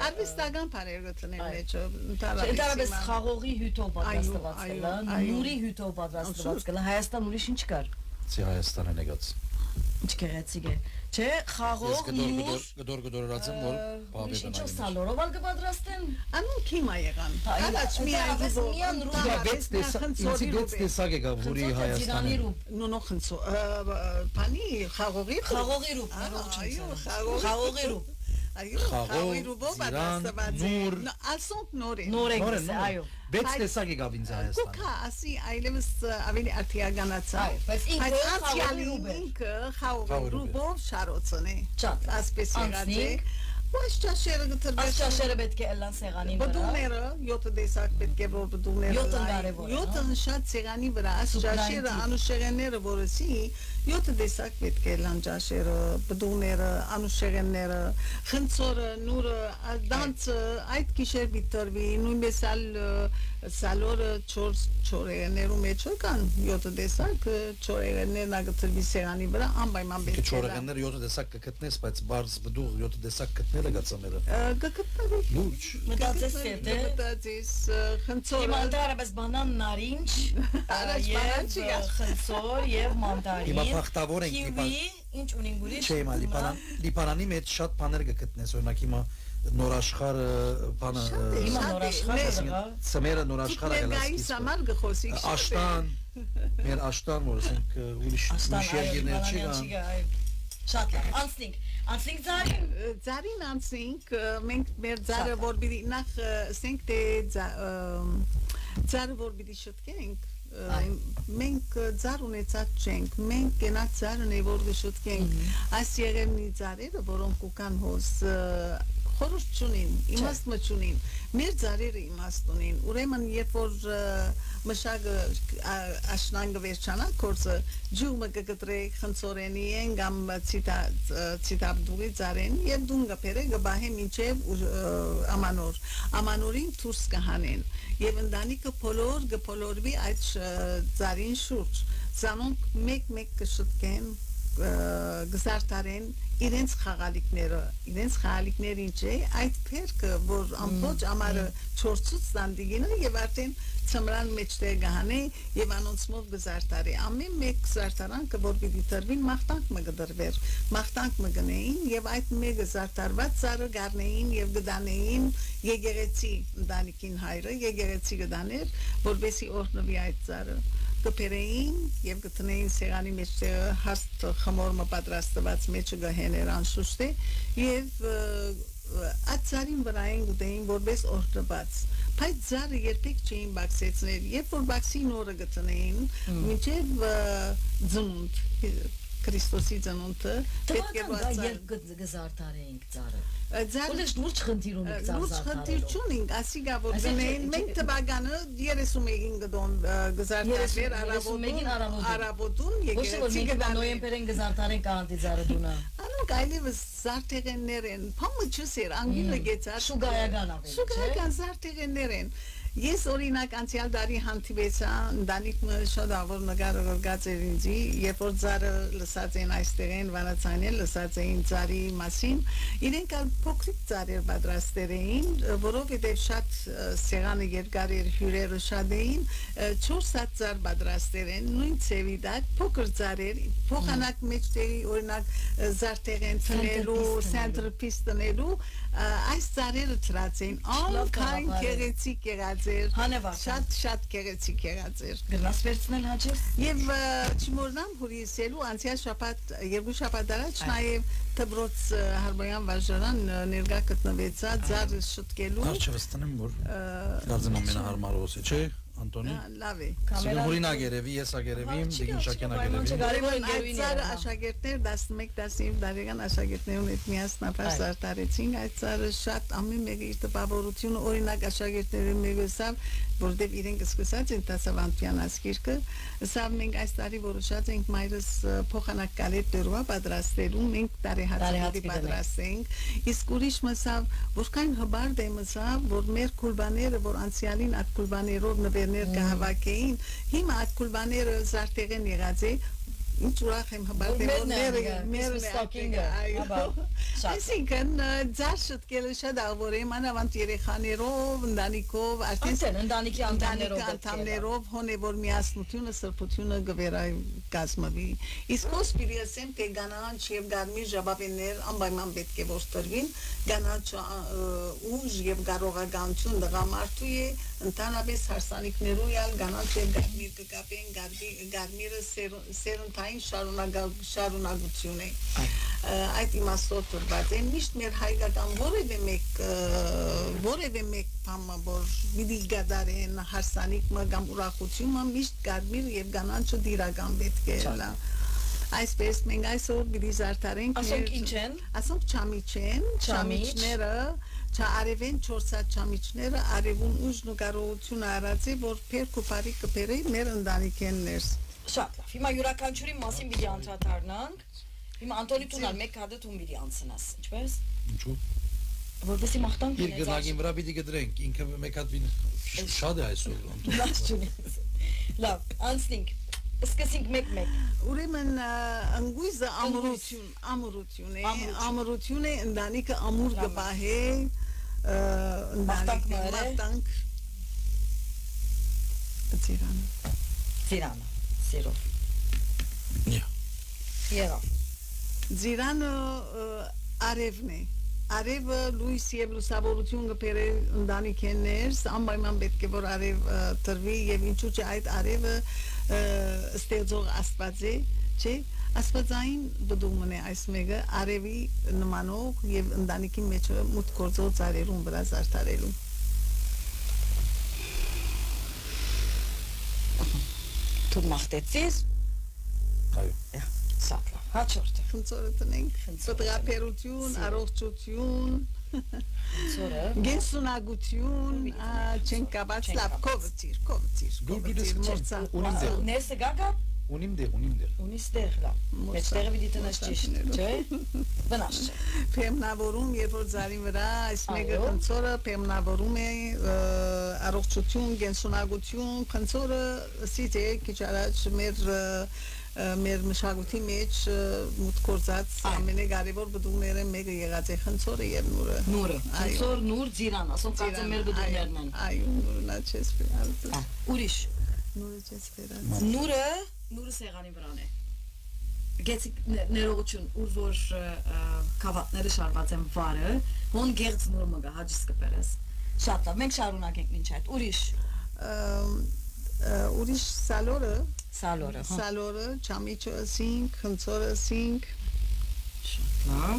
Speaker 3: արվեստական բաներ գտնեն մեջը
Speaker 2: ընդհանրապես խաղողի հյութով պատրաստված կլա նուրի հյութով պատրաստված կլա Հայաստան ուրիշ ինչ կար
Speaker 4: Հայաստանը եկած
Speaker 2: Ինչ գեղեցիկ է Չէ, խաղող նուր
Speaker 4: գդոր եմ որ բավական
Speaker 2: Ինչո՞վ սալորով ալ կպատրաստեն
Speaker 3: Անուն քիմա եղան Առաջ միայն
Speaker 4: ինձի գեց տեսակ եկա որի Հայաստանը
Speaker 3: նոնո խնցո բանի խաղողի
Speaker 2: ռուպ խաղողի ռուպ
Speaker 3: Այո, խաղողի ռուբով պատրաստված
Speaker 4: նուր
Speaker 3: ասոնք
Speaker 2: նոր է այո
Speaker 4: Բեց տեսակ եկավ ինձ Հայաստանը
Speaker 3: Կոքա ասի այլևս ավելի արտիականացավ
Speaker 2: բայց
Speaker 3: ինքը խաղողի ռուբով շարոցն է
Speaker 2: Շատ
Speaker 3: ասպես եղած է Ոչ ճաշերը գտրվեց
Speaker 2: Ճաշերը պետք է ելան սեղանի վրա
Speaker 3: Բդուները 7 տեսակ պետք է որ բդուները
Speaker 2: 7-ն կարևոր է
Speaker 3: 7-ն շատ սեղանի վրա ճաշերը անուշեղենները որսի 7 տեսակ պետք է ելան ճաշերը բդուները անուշեղենները խնցորը նուրը դանցը այդ գիշեր բիտրվի նույնպես սալորը 4 չորեղեններու մեջ կան 7 տեսակ չորեղեններն ագծրվի սեղանի վրա անպայման պետք է
Speaker 4: չորեղենները 7 տեսակ կգտնես բայց բարձ բդուղ 7 տեսակ գտնելը գացամերը
Speaker 3: կգտնվի
Speaker 4: լուրջ
Speaker 2: մտածես թե
Speaker 3: մտածես խնցորը
Speaker 2: Հիմա ընդհանրապես բանան նարինջ եւ խնցոր եւ մանդարին
Speaker 4: Հիմա փախտավոր ենք
Speaker 2: Կիվի ինչ ունին ուրիշ
Speaker 4: Չէ հիմա լիբանանի մեջ շատ բաներ կգտնես օրինակ հիմա նորաշխարը բանը
Speaker 2: հիմա նորաշխարը
Speaker 4: ծմերը նորաշխարը
Speaker 3: գալիս համար գխոսի
Speaker 4: աշտան մեր աշտան որ ասենք ուրիշ երկիրներ չկան
Speaker 2: շատ լավ անցնենք
Speaker 3: Ձարին անցնենք մենք մեր ձարը որ պիտի նախ ասենք թե ձարը որ պիտի շտկենք մենք ձար ունեցած չենք մենք կենաց ձարն է որ գշտկենք այս եղևնի ձարերը որոնք կան հոս խորհուրդ չունին, իմաստ չունին, մեր ձարերը իմաստ ունին, ուրեմն երբ որ մշակը աշնանգը վերջանա կորձը ջուրմը կգտրե խնցորենի են կամ ցիտաբդուղի ձարեն եւ դուն գբերը գբահե մինչեւ ամանորին դուրս կհանեն եւ ընտանիքը բոլոր գփոլորվի այդ ձարին շուրջ զանոնք մեկ կշտկեն գզարտարեն իրենց խաղալիքները ինչ է այդ փերքը որ ամբողջ ամառը չորցուց տանդիգինը եւ արդեն ծմրան մեջտեղ գահանե եւ անոնցմով գզարտարի ամեն մեկ զարտարանքը որ պիտի տրվին մախտանք մը գդրվեր մախտանք մը գնեին եւ այդ մեկ զարտարված ծառը գառնեին եւ գդանեին եկեղեցի ընտանիքին հայրը եկեղեցի գդաներ որովհետեւ օրհնվի այդ ծառը կփերեին եւ գտնեին սեղանի մեջ հաստ խմորը պատրաստված մեջը գահեներ անշուշտ է եւ ածարին վրային գտեին որպես օրդված բայց ծառը երբեք չէին բացեցնել երբ որ բացին օրը գտնեին մինչեւ ծնունդ Քրիստոսի ծնունդը
Speaker 2: պետք է երբ գզարտարեինք ծառը Ոնց լուրջ խնդիր ունենք ծառը
Speaker 3: խնդիր չունենք ասիգա որ դնեն մենք տվագանը 31-ին գդոն գզարտարներ արաբոդուն եկեցի գդան
Speaker 2: նոյեմբերին գզարտարեն կանտի ծառը դունա
Speaker 3: Անո Իրանք այլևս զարթեղեններ են, փամը չսեր, անգլիը գեցած։
Speaker 2: Շուգայական ավելի, չէ՞։
Speaker 3: Շուգայական զարթեղեններ են։ Ես օրինակ անցյալ տարի հանդիպեցա ընտանիքը շատ ավոր նկարագրած էր ինձի, երբ որ ծառը լսած են այստեղ են վանացանել, լսած էին ծառի մասին, իրենք ալ փոքրիկ ծառեր պատրաստել էին, որովհետև շատ սեղանը երկար էր, հյուրերը շատ էին, 4 հատ ծառ պատրաստել են, նույն ծևի տակ, փոքր ծառեր, փոխանակ մեջտեղի օրինակ զարթեղեն տնելու, centerpiece տնելու, այս ծառերը ծրած էին, անկայն գեղեցիկ եղած շատ գեղեցիկ եղած էր։
Speaker 2: Գնաս վերցնել հաջես։
Speaker 3: Եվ չմոռնամ հյուրիսելու անցյալ շաբաթ, երկու շաբաթ առաջ նաև Դբրոց Հարբոյան վարժարան ներկա գտնվեցա ձար շտկելու։
Speaker 4: Արջևս տնեմ որ դարձեմ ամենահարմարոցը, չէ՞, Անտոնի։
Speaker 3: Լավ է։
Speaker 4: Օրինակ երևի, ես ագերևիմ, Դիգին Շակյանը
Speaker 3: երևի։ Այդ ծառը աշակերտներ 11-15 տարեկան աշակերտներուն հետ միասնաբար զարդարեցին, այդ ծառը շատ ամեն մեկը իր տպավորությունը օրինակ աշակերտների մեգսավ, որտեղ իրենք սկսած են դասավանդության ասկիրկը, սավ մենք այս տարի որոշած ենք մայրս փոխանակ կալետ դերուա պատրաստելու, մենք տարեհացի պատրաստենք, իսկ ուրիշ մսավ, որքան հբար դեմսավ, որ մեր քուլբաները, որ անցյալին այդ քուլբաներով նվերներ կհավաքեին, հիմա այդ քուլբաները զարթեղեն եղած է, ինչ ուրախ եմ հբար մեր այսինքն ձար շտկելը շատ աղվոր է, մանավանդ երեխաներով, ընտանիքով, արդեն
Speaker 2: ընտանիքի
Speaker 3: անդամներով հոնե որ միասնությունը, սրբությունը կազմվի։ Իսկ ոս պիտի ասեմ, թե գանաչ եւ գարմիր ժապավեններ անպայման պետք է որ տրվին, գանաչ ուժ եւ կարողականություն տղամարդու է, ընդհանրապես հարսանիքներու յալ գանաչ եւ գարմիր կկապեն, գարմիրը սերունթային շարունակություն է։ Այդ իմաստով տրված է, միշտ մեր հայկական որևէ մեկ բամը, որ պիտի գադարեն հարսանիքը կամ ուրախությունը, միշտ գարմիր եւ գանաչը դիրական պետք է լա։ Այսպես մենք այսօր պիտի զարդարենք
Speaker 2: ասոնք ինչ են,
Speaker 3: ասոնք չամիչ են, չամիչները, չարևեն 4 հատ չամիչները, արևուն ուժն ու կարողությունը արած է, որ փերք ու բարի կբերի մեր ընտանիքեն ներս։
Speaker 2: Շատ լավ, հիմա յուրաքանչյուրի մասին պիտի անդրադառնանք, հիմա Անտոնի տունալ մեկ հատը տուն պիտի անցնաս, ինչպես։
Speaker 4: Ինչու։
Speaker 2: Որպեսի մաղթանք
Speaker 4: իր գնագին վրա պիտի գդրենք, ինքը մեկ հատ շատ է այսօր։
Speaker 2: Լավ, անցնենք։ Սկսենք մեկ-մեկ։
Speaker 3: Ուրեմն անգույզը ամուրություն է, ընտանիքը ամուր կպահե, մաղթանք
Speaker 2: Ծիրանը, սիրով։ Երավ։
Speaker 3: Ծիրանը արևն է, արևը լույս եւ լուսավորություն կբերի ընտանիքեն ներս, անպայման պետք է որ արև տրվի եւ ինչու՞ չէ այդ արևը ստեղծող Աստված է, չէ՞, Աստվածային բդումն է այս մեկը արևի նմանող եւ ընտանիքի մեջ մուտք գործող ծառերուն վրա զարդարելու։
Speaker 2: Դու մաղթեցիր։
Speaker 4: Այո։
Speaker 2: Շատ լավ, հաջորդը։
Speaker 3: Խնդրը տնենք, ֆոտոգրաֆերություն, առողջություն, գենսունակություն, չենք կապած լավ, կովցիր, մորցա։
Speaker 2: Ներսը գագա։
Speaker 4: Ունիմ դեղ։
Speaker 2: Ունիս դեղ լավ։ Մեջտեղը պիտի տնես ճիշտ, չէ՞։ Վնաս չէ։
Speaker 3: Փեմնավորում, երբ որ ծառի վրա այս մեկը խնդրը փեմնավորում է առողջություն, գենսունակություն, խնդրը սիտ է քիչ առաջ մեր մշակույթի մեջ մուտք գործած ամենակարևոր բդումները մեկը եղած է խնդրը եւ նուրը։
Speaker 2: Նուրը, խնդրը, նուր, ծիրան, ասում կարծեմ մեր բդումներն են։
Speaker 3: Այո, նուրը չես վերած։
Speaker 2: Ուրիշ։
Speaker 3: Նուրը չես վերած։
Speaker 2: Նուրը սեղանի վրան է։ Գեցիկ ներողություն, ուր որ կավատները շարված են վարը, հոն գեղձ նուրը մգա, հաջիս կպերես։ Շատ լավ, մենք շարունակենք ինչ այդ,
Speaker 3: ուրիշ սալորը, չամիչը ասինք, խնդրը ասինք։
Speaker 2: Շատ լավ։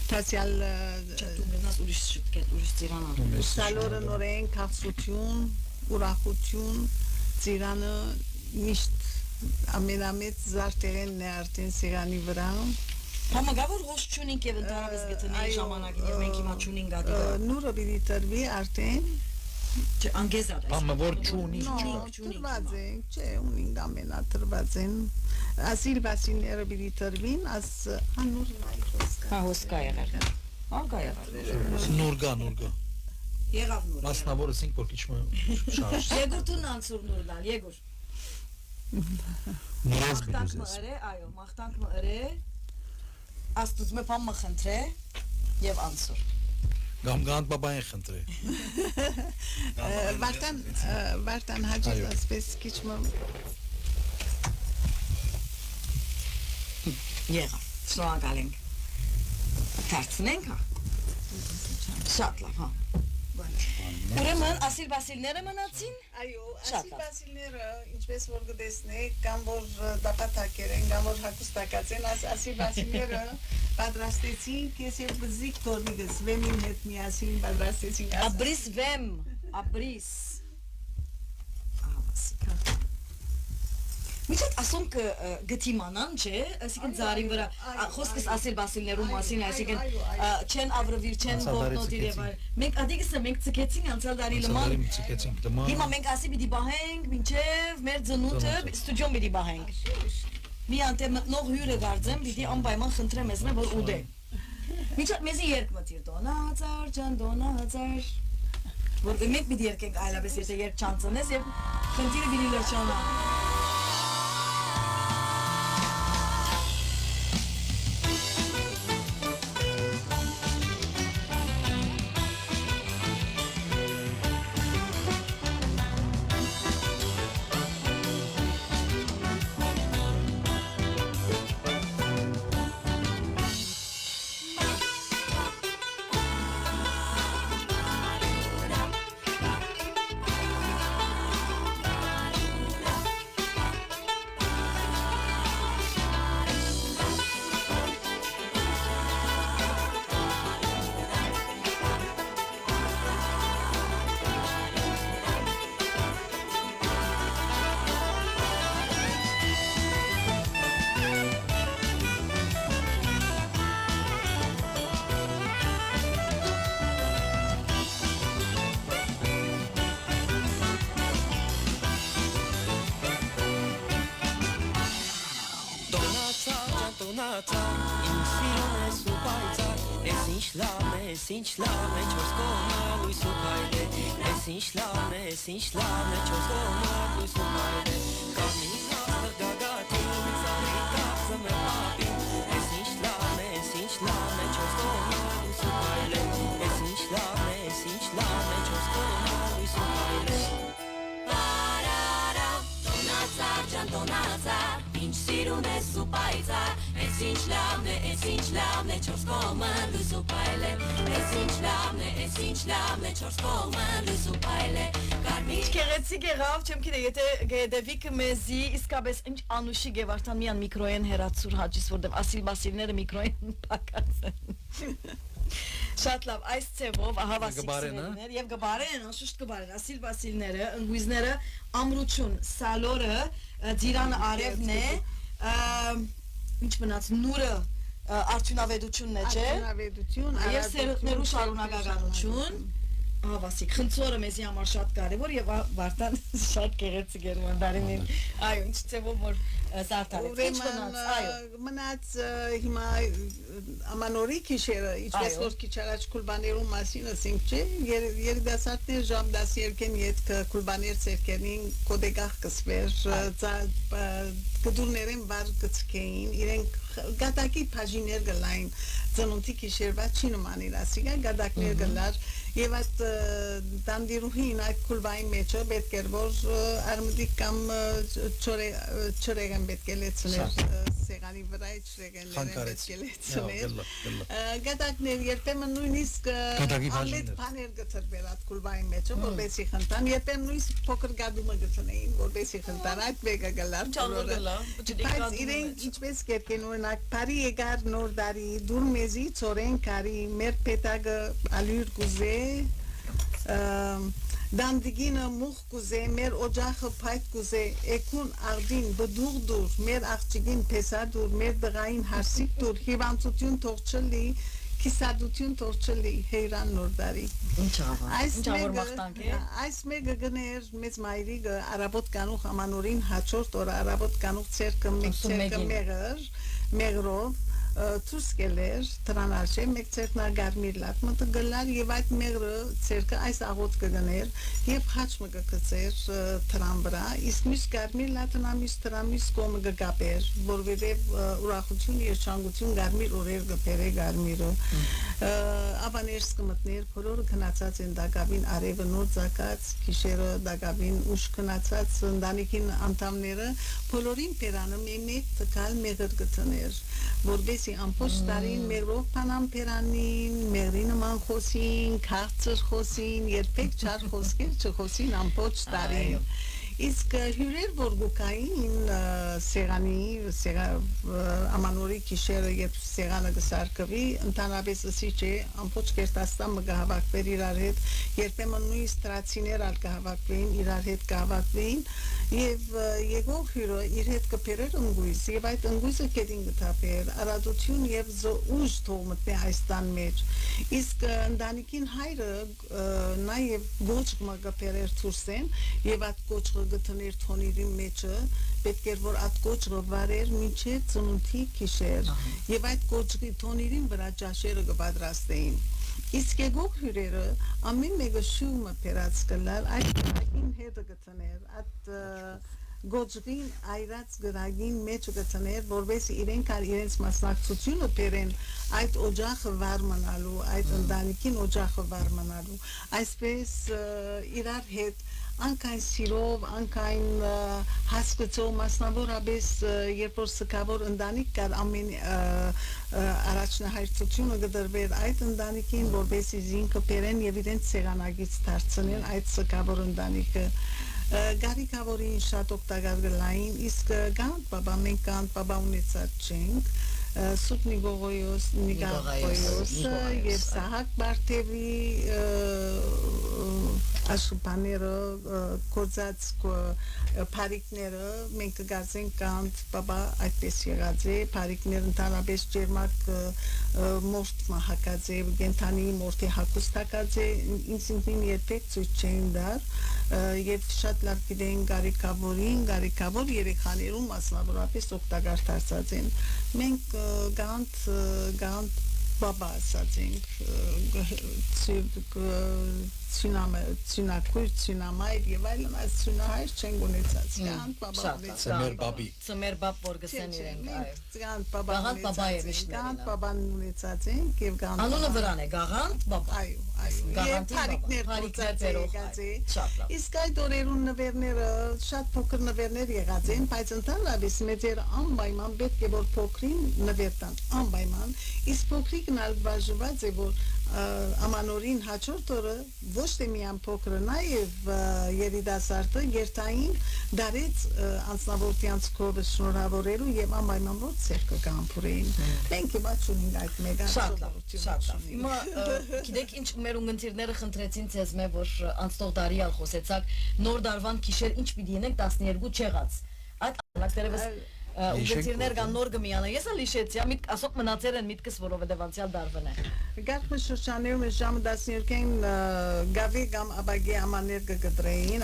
Speaker 3: Տասյալ
Speaker 2: դու մենաս ուրիշ շտկետ, ուրիշ ծիրանան։
Speaker 3: Սալորը նորեն քաղցություն, ուրախություն, ծիրանը միշտ ամենամեծ զարդեղենն է արդեն սեղանի վրա։
Speaker 2: Համագավոր հոշ չունենք եւ ընդհանրապես գտնի ժամանակին եւ մենք հիմա չունենք գադի վրա։
Speaker 3: Նուրը պիտի տրվի արդեն
Speaker 2: Անգեզատ այս։
Speaker 4: Ամը որ չունի,
Speaker 3: Թրված են, չէ, ունին ամենաթրված են։ Ասիլ Վասիլները բիդի տրվին, աս անուր նայրոսկա։
Speaker 2: Հա հոսկա եղել։ Անկա եղել։
Speaker 4: Նուրգա։
Speaker 2: Եղավ նոր։
Speaker 4: Մասնավորը 5 որ քիչ շարժ։
Speaker 2: Եգուր տուն անցուր նուրդալ, եգուր։
Speaker 4: Նուրազ
Speaker 2: Մախտանք
Speaker 4: բիդուզես։
Speaker 2: մըրե, այո, մախտանք մըրե։ Աստուծո մեփամ մխնդրե եւ անցուր։
Speaker 4: Գամգանտ բաբային խնդրե։
Speaker 3: Վարտան հաջիկ ասպես քիչ մը
Speaker 2: Եղավ։ Շնորհակալ ենք։ Դարձնենք հա։ Շատ լավ, հա։ Ուրեմն ասիլ Վասիլները մնացին։
Speaker 3: Այո,
Speaker 2: Շատ
Speaker 3: ասիլ
Speaker 2: լավ։
Speaker 3: Վասիլները ինչպես որ գտեսնեք, կամ որ դապատակեր են, կամ որ հակոստակած են, ասիլ Վասիլները պատրաստեցին, քեզ եւ բզիկ տորնիգս վեմին հետ միասին պատրաստեցին։
Speaker 2: Աբրիս վեմ, աբրիս։ Ավասիկա։ Միջոց ասում կը գտիմանան, չէ, այսինքն ծարին վրա խոսքս ասել Վասիլներու մասին, այսինքն չեն ավրվիր, չեն ողնոտիր եւ այլ։ Մենք ադիգս մենք ցկեցին անցյալ դարի լման։
Speaker 4: Ցկեցինք լման։
Speaker 2: Հիմա մենք ասի պիտի բահենք, մինչև մեր ծնունդը ստուդիոն պիտի բահենք։ Մի անտե մտնող հյուրը դարձեմ, պիտի անպայման խնդրեմ ես որ ուդե։ Միջոց մեզի երկ մտիր դոնացար, ջան դոնացար։ Որ մենք պիտի երկենք այլապես եթե երկ չանցնես եւ խնդիրը պիտի լրջանա։
Speaker 5: Ինչ լավ է չորս կողմը լույս ու փայլ է Ես ինչ լավ է չորս կողմը լույս ու փայլ է Կարմիր հաստր գագաթին ծառի կապսը մեր պապին Ես ինչ լավ է չորս կողմը լույս ու փայլ է Ես ինչ լավ է չորս կողմը լույս ու փայլ է Պարարա, տոնացար, ջան տոնացար Ինչ սիրուն ես ու պայծար Ես ինչ լավն է չորս կողմը լույս ու փայլ է Ես ինչ լավն է չորս կողմը լույս ու փայլ է Կարմիր
Speaker 2: Գեղեցիկ եղավ, չեմ գիտե, եթե գեդեվիկ մեզի իսկապես ինչ անուշիկ է վարդան միան միկրոեն հերացուր հաջիս, որտեվ ասիլ Վասիլները միկրոեն պակած են։ Շատ լավ, այս ցևով ահա Վասիլներ եւ գբարեն, անշուշտ գբարեն, ասիլ Վասիլները, ընկույզները, ամրություն, սալորը, դիրան արևն է, ինչ մնաց նուրը արդյունավետությունն է, չէ։
Speaker 3: Արդյունավետություն,
Speaker 2: եւ սերունդներու շարունակականություն։ Ահա Վասիկ, խնդրորը մեզի համար շատ կարևոր եւ Վարդան շատ գեղեցիկ էր մանդարինին։ Այո, ինչ ցեվով որ զարդարեց։ Ինչ մնաց, այո։
Speaker 3: Մնաց հիմա ամանորի քիշերը, ինչպես որ քիչ առաջ Կուլբաներու մասին ասենք, չէ, երիտասարդներ ժամ 12-ին յետք Կուլբաներ ցերկերին կոդեգախ կսվեր, գդուրներեն վար կծկեին, իրենք գադակի բաժիներ գլային, ծնունդի քիշերվա չի նմանիր ասիգա, գադակներ գլար Եվ այդ դանդիրուհին այդ կուլվայի մեջը պետք էր, որ արմդիկ կամ չրեղեն պետք է լեցներ, սեղանի վրա է չրեղեններ պետք է լեցներ, գադակներ երբեմն նույնիսկ անլետ պաներ գծրվեր այդ կուլվայի մեջը, որբեսի խնդան, երբեմն նույնիսկ փոքր գադումը գծնեին, որբեսի խնդան, այդ վեգը գլար, բայց իրենք ինչպես կերկեն օրինակ, բարի եկար նոր դարի, դուր մեզի ծորեն կարի, մեր պետագը ալյուր գուզե, Դանդիգինը մուխ կուզե, մեր օջախը պայտ կուզե, էքուն աղդին բդուղ դուր, մեր աղջիկին պեսա դուր, մեր դղային հարսիկ դուր, հիվանցություն թող չլի, կիսադություն թողչելի հեյրան նորդարի
Speaker 2: Ինչ ավոր մաղթանք է
Speaker 3: այս մեկը գներ մեծ մայրիկը արաբոտ կանուխ ամանորին հաջորդ օր արաբոտ կանուխ ցերկը մեղրով ցույց կելեր տրանաշե մեկ ցերկնա գարմիր լատ մտը գլար եւ այդ մեղրը ցերկը այս աղոտ կգներ եւ խաչը կգծեր տրան վրա իսկ միշտ գարմիր լատն ամիս տրամիս կոմը գապեր որովհետեւ ուրախություն երջանկություն գարմիր օրեր գբերե գարմիրը ավաներս կմտներ բոլորը քնացած են դակավին արևը նոր ցակած քիշերը դակավին ուշ քնացած ընտանիքին անդամները բոլորին պերանը մեկ տկալ մեղր գտներ որբեսի ամբողջ տարին մերով փանամ պերանին մեղրի նման խոսին քաղցր խոսին երբեք չար խոսքեր չխոսին ամբողջ տարին իսկ հյուրեր որ գուկային սեղանի ամանորի քիշերը երբ սեղանը գսարկվի ընդհանրապես ասի չէ ամբողջ կերտաստան մգահավաքվեր իրար հետ երբեմն նույնիսկ տրացիներ ալ կհավաքվեին իրար հետ կհավաքվեին եւ եկող հյուրը իր հետ կփերեր ընկույզ եւ այդ ընկույզը կետին գտապեր արադություն եւ ուժ թող մտնի այս տան մեջ իսկ ընտանիքին հայրը նաեւ գոճ մգապերեր ցուրսեն եւ այդ գոճը գտներ թոնիրի մեջը պետք էր որ այդ գոճը վարեր մինչև ծնունդի քիշեր եւ այդ գոճի թոնիրին վրա ճաշերը կպատրաստեին իսկ եկող հյուրերը ամեն մեկը շումը պերած կլար այդ հետը գտներ այդ գոճին այրած գրագին մեջ գտներ որպես իրենք իրենց մասնակցությունը բերեն այդ օջախը վարմանալու այդ ընտանիքին օջախը վարմանալու այսպես իրար հետ անկայն սիրով անկայն հասկացող մասնավորապես երբ որ սկավոր ընտանիք կար ամեն առաջնահերթությունը կդրվեր այդ ընտանիքին որպես զինքը բերեն եւ իրենց սեղանագից դարձնեն այդ սկավոր ընտանիքը Գարիկավորին շատ օգտակար գլային իսկ գանտ բաբա մենք գանտ բաբա ունեցած չենք Սուտ Նիգողոյոս եւ Սահակ Բարտևի Աշուպաները կորցած փարիկները մենք կգացենք կանտ բաբա այդպես եղած է փարիկները ընդհանրապես ջերմակ մորթ մահակած է գենթանի մորթի հակոստակած է ինքնին երբեք ցույց չեն դար եւ շատ լավ գիտեն Գարիկավոր երեխաներում մասնավորապես օգտակար դարձած են մենք գանտ բաբա ասած ենք ցինամայր եւ այլն այս ցինահայր չեն գոնեցած գանտ բաբա
Speaker 2: ծմեր բաբ որ գսեն իրենք
Speaker 3: գանտ բաբան ունեցած ենք եւ գանտ
Speaker 2: անունը վրան է գաղանտ բաբա
Speaker 3: եւ փարիկներ իսկ այդ օրերուն նվերները շատ փոքր նվերներ եղած են բայց ընդհանրապես մեծերը անպայման պետք է որ փոքրին նվեր տան անպայման իսկ փոքրիկն ալ բաժված է որ ամանորին հաջորդ օրը ոչ թե միայն փոքրը նաև երիտասարդը երթային դարեց անձնավորտյանց կողմը շնորհավորելու եւ անպայման որ ցերկը կանփուրեին մենք հիմա ճունենք այդ մեգա
Speaker 2: շատ հիմա գիտեք ինչ մեր ունգընտիրները խնդրեցին ցեզ մե որ անցնող տարի ալ խոսեցակ նոր դարվան քիշեր ինչ պիտի ենենք 12 չեղած այդ անակներևս Ուգեցիրներ կան նոր գմիանը, ես էլ իշեցի, ասոք մնացեր են միտքս, որովհետև անցյալ դարվն է։
Speaker 3: Գարխը շրջաներում ես ժամը 12-ին գավի կամ աբագի ամաներ կգտրեին,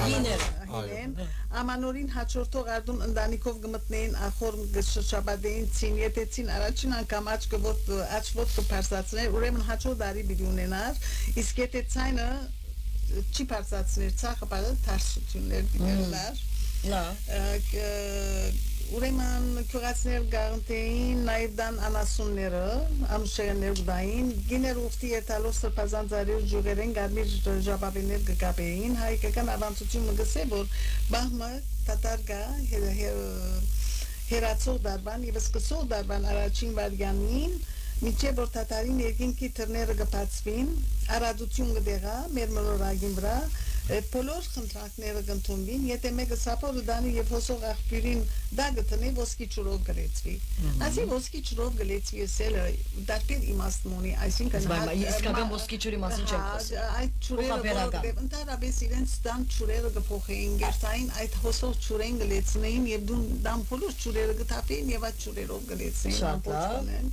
Speaker 3: ամանորին հաջորդող արդուն ընտանիքով գմտնեին, ախոր շրջաբադեին ցին, եթե ցին առաջին անգամ աչվոտ կպարսացներ, ուրեմն հաջորդ դարի պիտի ունենար, իսկ եթե ցայնը չի պարսացներ, ցախը բարը թարսություններ պիտի Ուրեմն քյուրացներ գարնտեին նաև դան անասունները, ամշերներ գդային, գիներ ուղտի երթալով սրպազան ծարիր ջուղերեն գարմիր ժաբաբիներ գկապեին, հայկական ավանցություն մգսե, որ բահմը տատար գա հերացող դարբան և սկսող դարբան առաջին վարգյանին, միջև որ տատարին երկինքի թրները գպացվին, արադություն գդեղա, մեր մրորագին վրա, բոլոր խնդրանքները կընդունվին, եթե մեկը սապորը դանի եւ հոսող աղբյուրին դա գտնի ոսկի ջրով գլեցվի։ Ասի ոսկի ջրով գլեցվի ասելը դարբեր իմաստ ունի, այսինքն
Speaker 2: իսկական ոսկի ջրի մասին չեմ խոսում։
Speaker 3: Այդ ջուրերը ընդհանրապես իրենց տան ջուրերը կփոխեին, գերտային այդ հոսող ջուրեն գլեցնեին եւ դան բոլոր ջուրերը գտապեին եւ այդ ջուրերով գլեցնեին։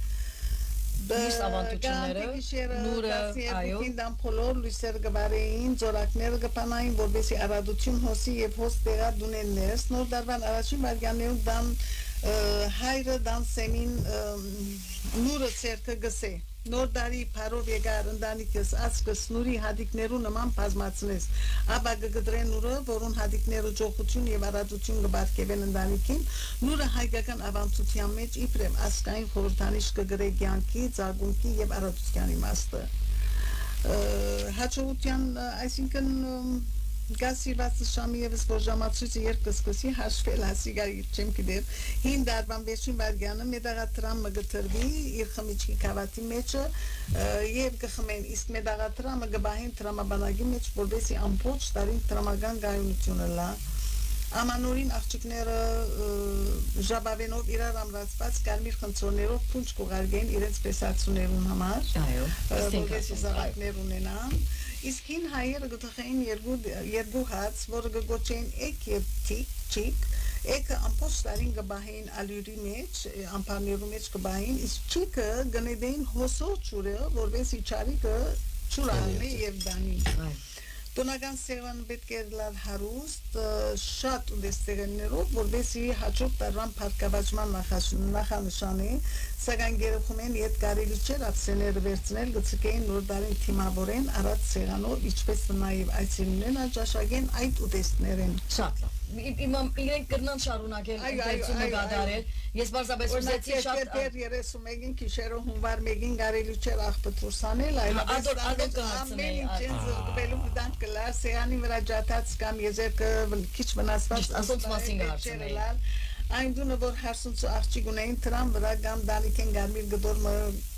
Speaker 2: Մյուս ավանդությունները, նուրը, այո։
Speaker 3: Դան փոլոր լույսեր գվարեին, զորակներ գպանային, որովհետեւ արադություն հոսի եւ հոս տեղա դունեններս, նոր դարվան առաջին վարյաններում դան հայրը դան սեմին նուրը ցերկը գսե։ Նոր դարի փարով եկար ընտանիքս ասկս նուրի հադիկներու նման բազմացնես ապա գգդրեն նուրը որուն հադիկները ջոխություն եւ արադություն կբարգեւեն ընտանիքին նուրը հայկական ավանդության մեջ իբրև ասկային խորհրդանիշ կգրե կյանքի ծագունքի եւ արադության իմաստը հաջողության այսինքն Գասիվաց շամի եւս որ ժամացույցը երկսկսի հաշվել հասիգարի չեմ գիտեր հին դարբան վերջին վարգյանը մեդաղատրամը գտրվի իր խմիչքի կավատի մեջը եւ գխմեն իսկ մեդաղատրամը գբահին տրամաբանագի մեջ որովհետեւ ամբողջ տարին տրամական գայունությունը լա Ամանորին աղջիկները ժաբավենով իրար ամրացված կարմիր խնձորներով փունջ կուղարկեն իրենց պեսացուներուն համար որպես զավակներ ունենան իսկ հին հայերը գտխային երկու հաց որը գոչեն էկ եւ չիկ էկը ամբողջ տարին գբահին ալյուրի մեջ ամփարներու մեջ գբահին իսկ չիկը գնեդեին հոսոր ճուրը որպես իչարիկը ճուրալի եւ դանի Տոնական սեղան պետք է լավ հարուստ, շատ ուտեստեղեններով, որովհետեւ հաջորդ տարվան փառկաբաճման նախանշանի, սակայն գերեխում են իդ կարելի չէր ափսեները վերցնել, գցկեին նոր դարին թիմավորեն առած սեղանով, ինչպես նաև այցելուներն աջակցեն այդ ուտեստներեն։
Speaker 2: Շատ լավ։ Իրենք կրնան շարունակել ընթերցումը գադարել։ Ես բարձրապես ուզեցի շատ
Speaker 3: դեր 31-ին քիշերով հունվար 1-ին կարելի չէր աղբթուրսանել, այլապես ամեն ինչ գբելու դանք կլար, սեղանի վրա ջաթած կամ եզերքը քիչ վնասված
Speaker 2: ասոնց մասին հարցնել։
Speaker 3: Այն դունը որ հարսունցու աղջիկ ունեին տրամ վրա կամ դալիքեն գարմիր գդորմը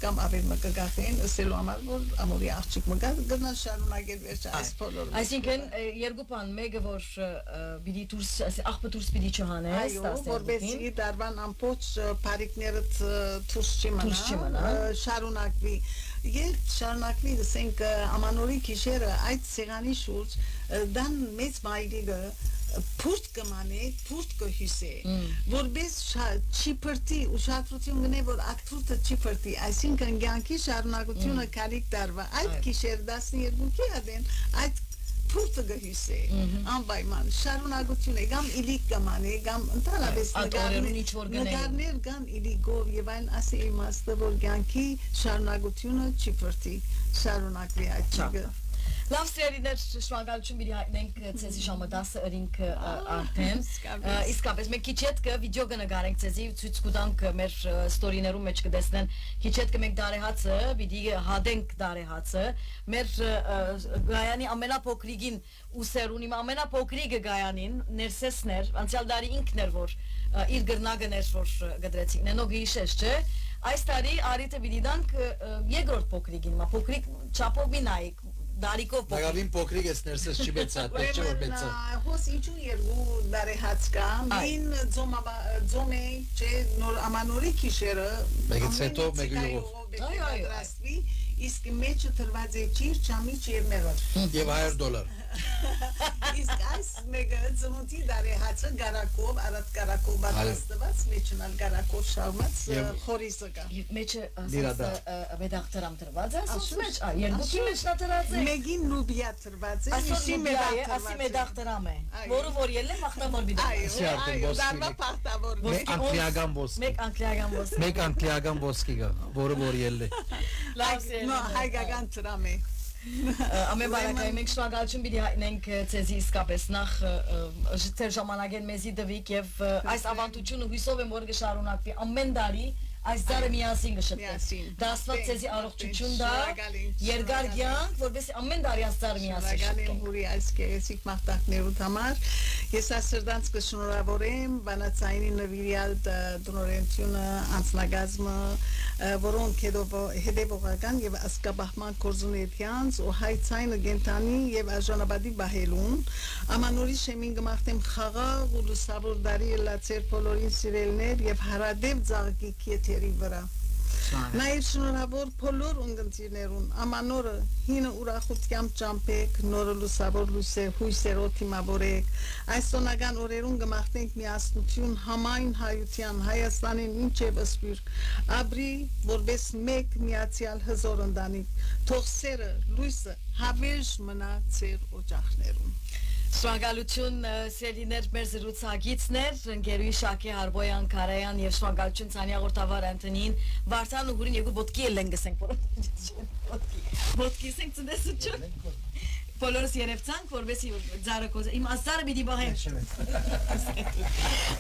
Speaker 3: կամ ավերմը կգախեն ըսելու համար որ ամորի աղջիկ մգա գնան շարունակել վերջը այս բոլորը
Speaker 2: Այսինքն երկու բան մեկը որ պիտի դուրս աղբը դուրս պիտի չհանես
Speaker 3: որովհետեւ դարվան ամբողջ բարիկները դուրս չիմանա շարունակվի Երբ շարունակվի ասենք ամանորի գիշերը այդ սեղանի շուրջ դան մեծ մայրիկը Փուրտ կմանը, փուրտ կհյուսե, որպես չիպրտի, ուշադրություն գնե, որ ակտուրտը չիպրտի, այսինքն կյանքի շարունակությունը կարիք տարվա, այդ գիշեր 12-ի հատեն, այդ փուրտը գհյուսե, անպայման, շարունակություն է, կամ իլիկ կմանը, կամ ընդհանրապես նկարներ կան իլիկով և այն ասի իմաստը, որ կյանքի շարունակությունը չիպրտի, շարունակվի այդ չիգը։
Speaker 2: Լավ սիրելիներ, շնորհակալություն մի հայտնենք ցեզի ժամը 10-ը ըրինք արդեն։ Իսկապես մենք քիչ հետ վիդեո կնկարենք ցեզի ցույց կտանք մեր ստորիներում մեջ կտեսնեն քիչ հետ մենք դարեհացը, պիտի հադենք դարեհացը, մեր գայանի ամենափոքրիկին ուսերունի ամենափոքրիկը գայանին ներսեսներ, անցյալ դարի ինքն էր որ իր գրնագը ներ որ գդրեցին, նենոգի իշես չէ։ Այս տարի արիթը պիտի դանք երկրորդ փոքրիկին, փոքրիկ չափով մինայք Դարիկով
Speaker 4: Նագավին փոքրիկ ես ներսես չի բեցա, պետք չէ որ բեցա։
Speaker 3: Հոս ինչու երկու դարեհաց կա, մին ձոմե չէ նոր ամանորի քիշերը։
Speaker 4: Մեկից հետո մեկ յուղով։
Speaker 3: Իսկ մեջը տրված է ճիր, չամիչ եւ մեղր։
Speaker 4: Եվ $100
Speaker 3: Իսկ այս մեկը ծնունդի դարեհացը գարակով, արատ գարակով պատրաստված, մեջնալ գարակով շարված խորիսը կա։
Speaker 2: Մեջը մեդաղտրամ տրված է, ասոց մեջ, երկուքի մեջ նա տրված է։
Speaker 3: Մեկին նուբիա տրված է,
Speaker 2: ասի մեդաղտրամ է, որը որ ելը մախտավոր բիդա։
Speaker 3: Այո, դարվա պախտավոր։
Speaker 4: Մեկ անգլիական ոսկի։
Speaker 2: Մեկ անգլիական ոսկի։
Speaker 4: Մեկ անգլիական ոսկի կա, որը որ ելը։
Speaker 3: Հայկական տրամ է։
Speaker 2: Ամեն բարակայի մենք շնորհակալություն պիտի հայտնենք ցեզի իսկապես նախ ձեր ժամանակեն մեզի դվիկ եւ այս ավանդությունը հույսով եմ որ կշարունակվի ամեն տարի այս դարը միասին կշտկի դա աստված ցեզի առողջություն դա երկար կյանք որովհետեւ ամեն տարի այս դարը միասին
Speaker 3: շտկի հուրի այս գեղեցիկ մաղթանքներուդ համար ես ասրդանց կշնորհավորեմ բանացայինի նվիրյալ դնորենությունը անձնագազմը որոնք հետևողական եւ ասկաբահման կորզունեթյանց ու հայցայինը գենտանի եւ արժանապատի բահելուն ամանորի շեմին գմախտեմ խաղաղ ու լուսավոր դարի լացեր բոլորին սիրելներ եւ հարադեպ ծաղկի քիեթերի վրա Նաև շնորհավոր բոլոր ունգընտիրներուն ամանորը հինը ուրախությամբ ճամփեք, նորը լուսավոր հույսերով թիմավորեք։ Այս տոնական օրերուն գմախտենք միասնություն համայն հայության Հայաստանին ինչև ըսպյուր ապրի որպես մեկ միացյալ հզոր ընտանիք թող սերը լույսը հավերժ մնա ծեր օջախներում
Speaker 2: Շնորհակալություն Սելիներ մեր զրուցակիցներ ընկերուի Շակե Հարբոյան Կարայան եւ շնորհակալություն Ցանի հաղորդավար Անտոնին Վարդան ու Գուրին երկու ոտքի ելեն գսենք ոտքի սենք ցնեսություն բոլորս երևցանք որովհետեւ ձարը կոզ իմ աստարը պիտի բահենք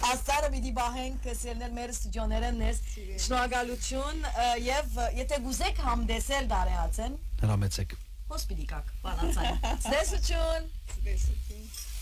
Speaker 2: աստարը պիտի բահենք Սելիներ մեր ստուդիոներն ես շնորհակալություն եւ եթե գուզեք համդեսել դարեհացեն
Speaker 4: հրամեցեք
Speaker 2: հոսպիտիկակ բանացան ցնեսություն
Speaker 3: Սպեսություն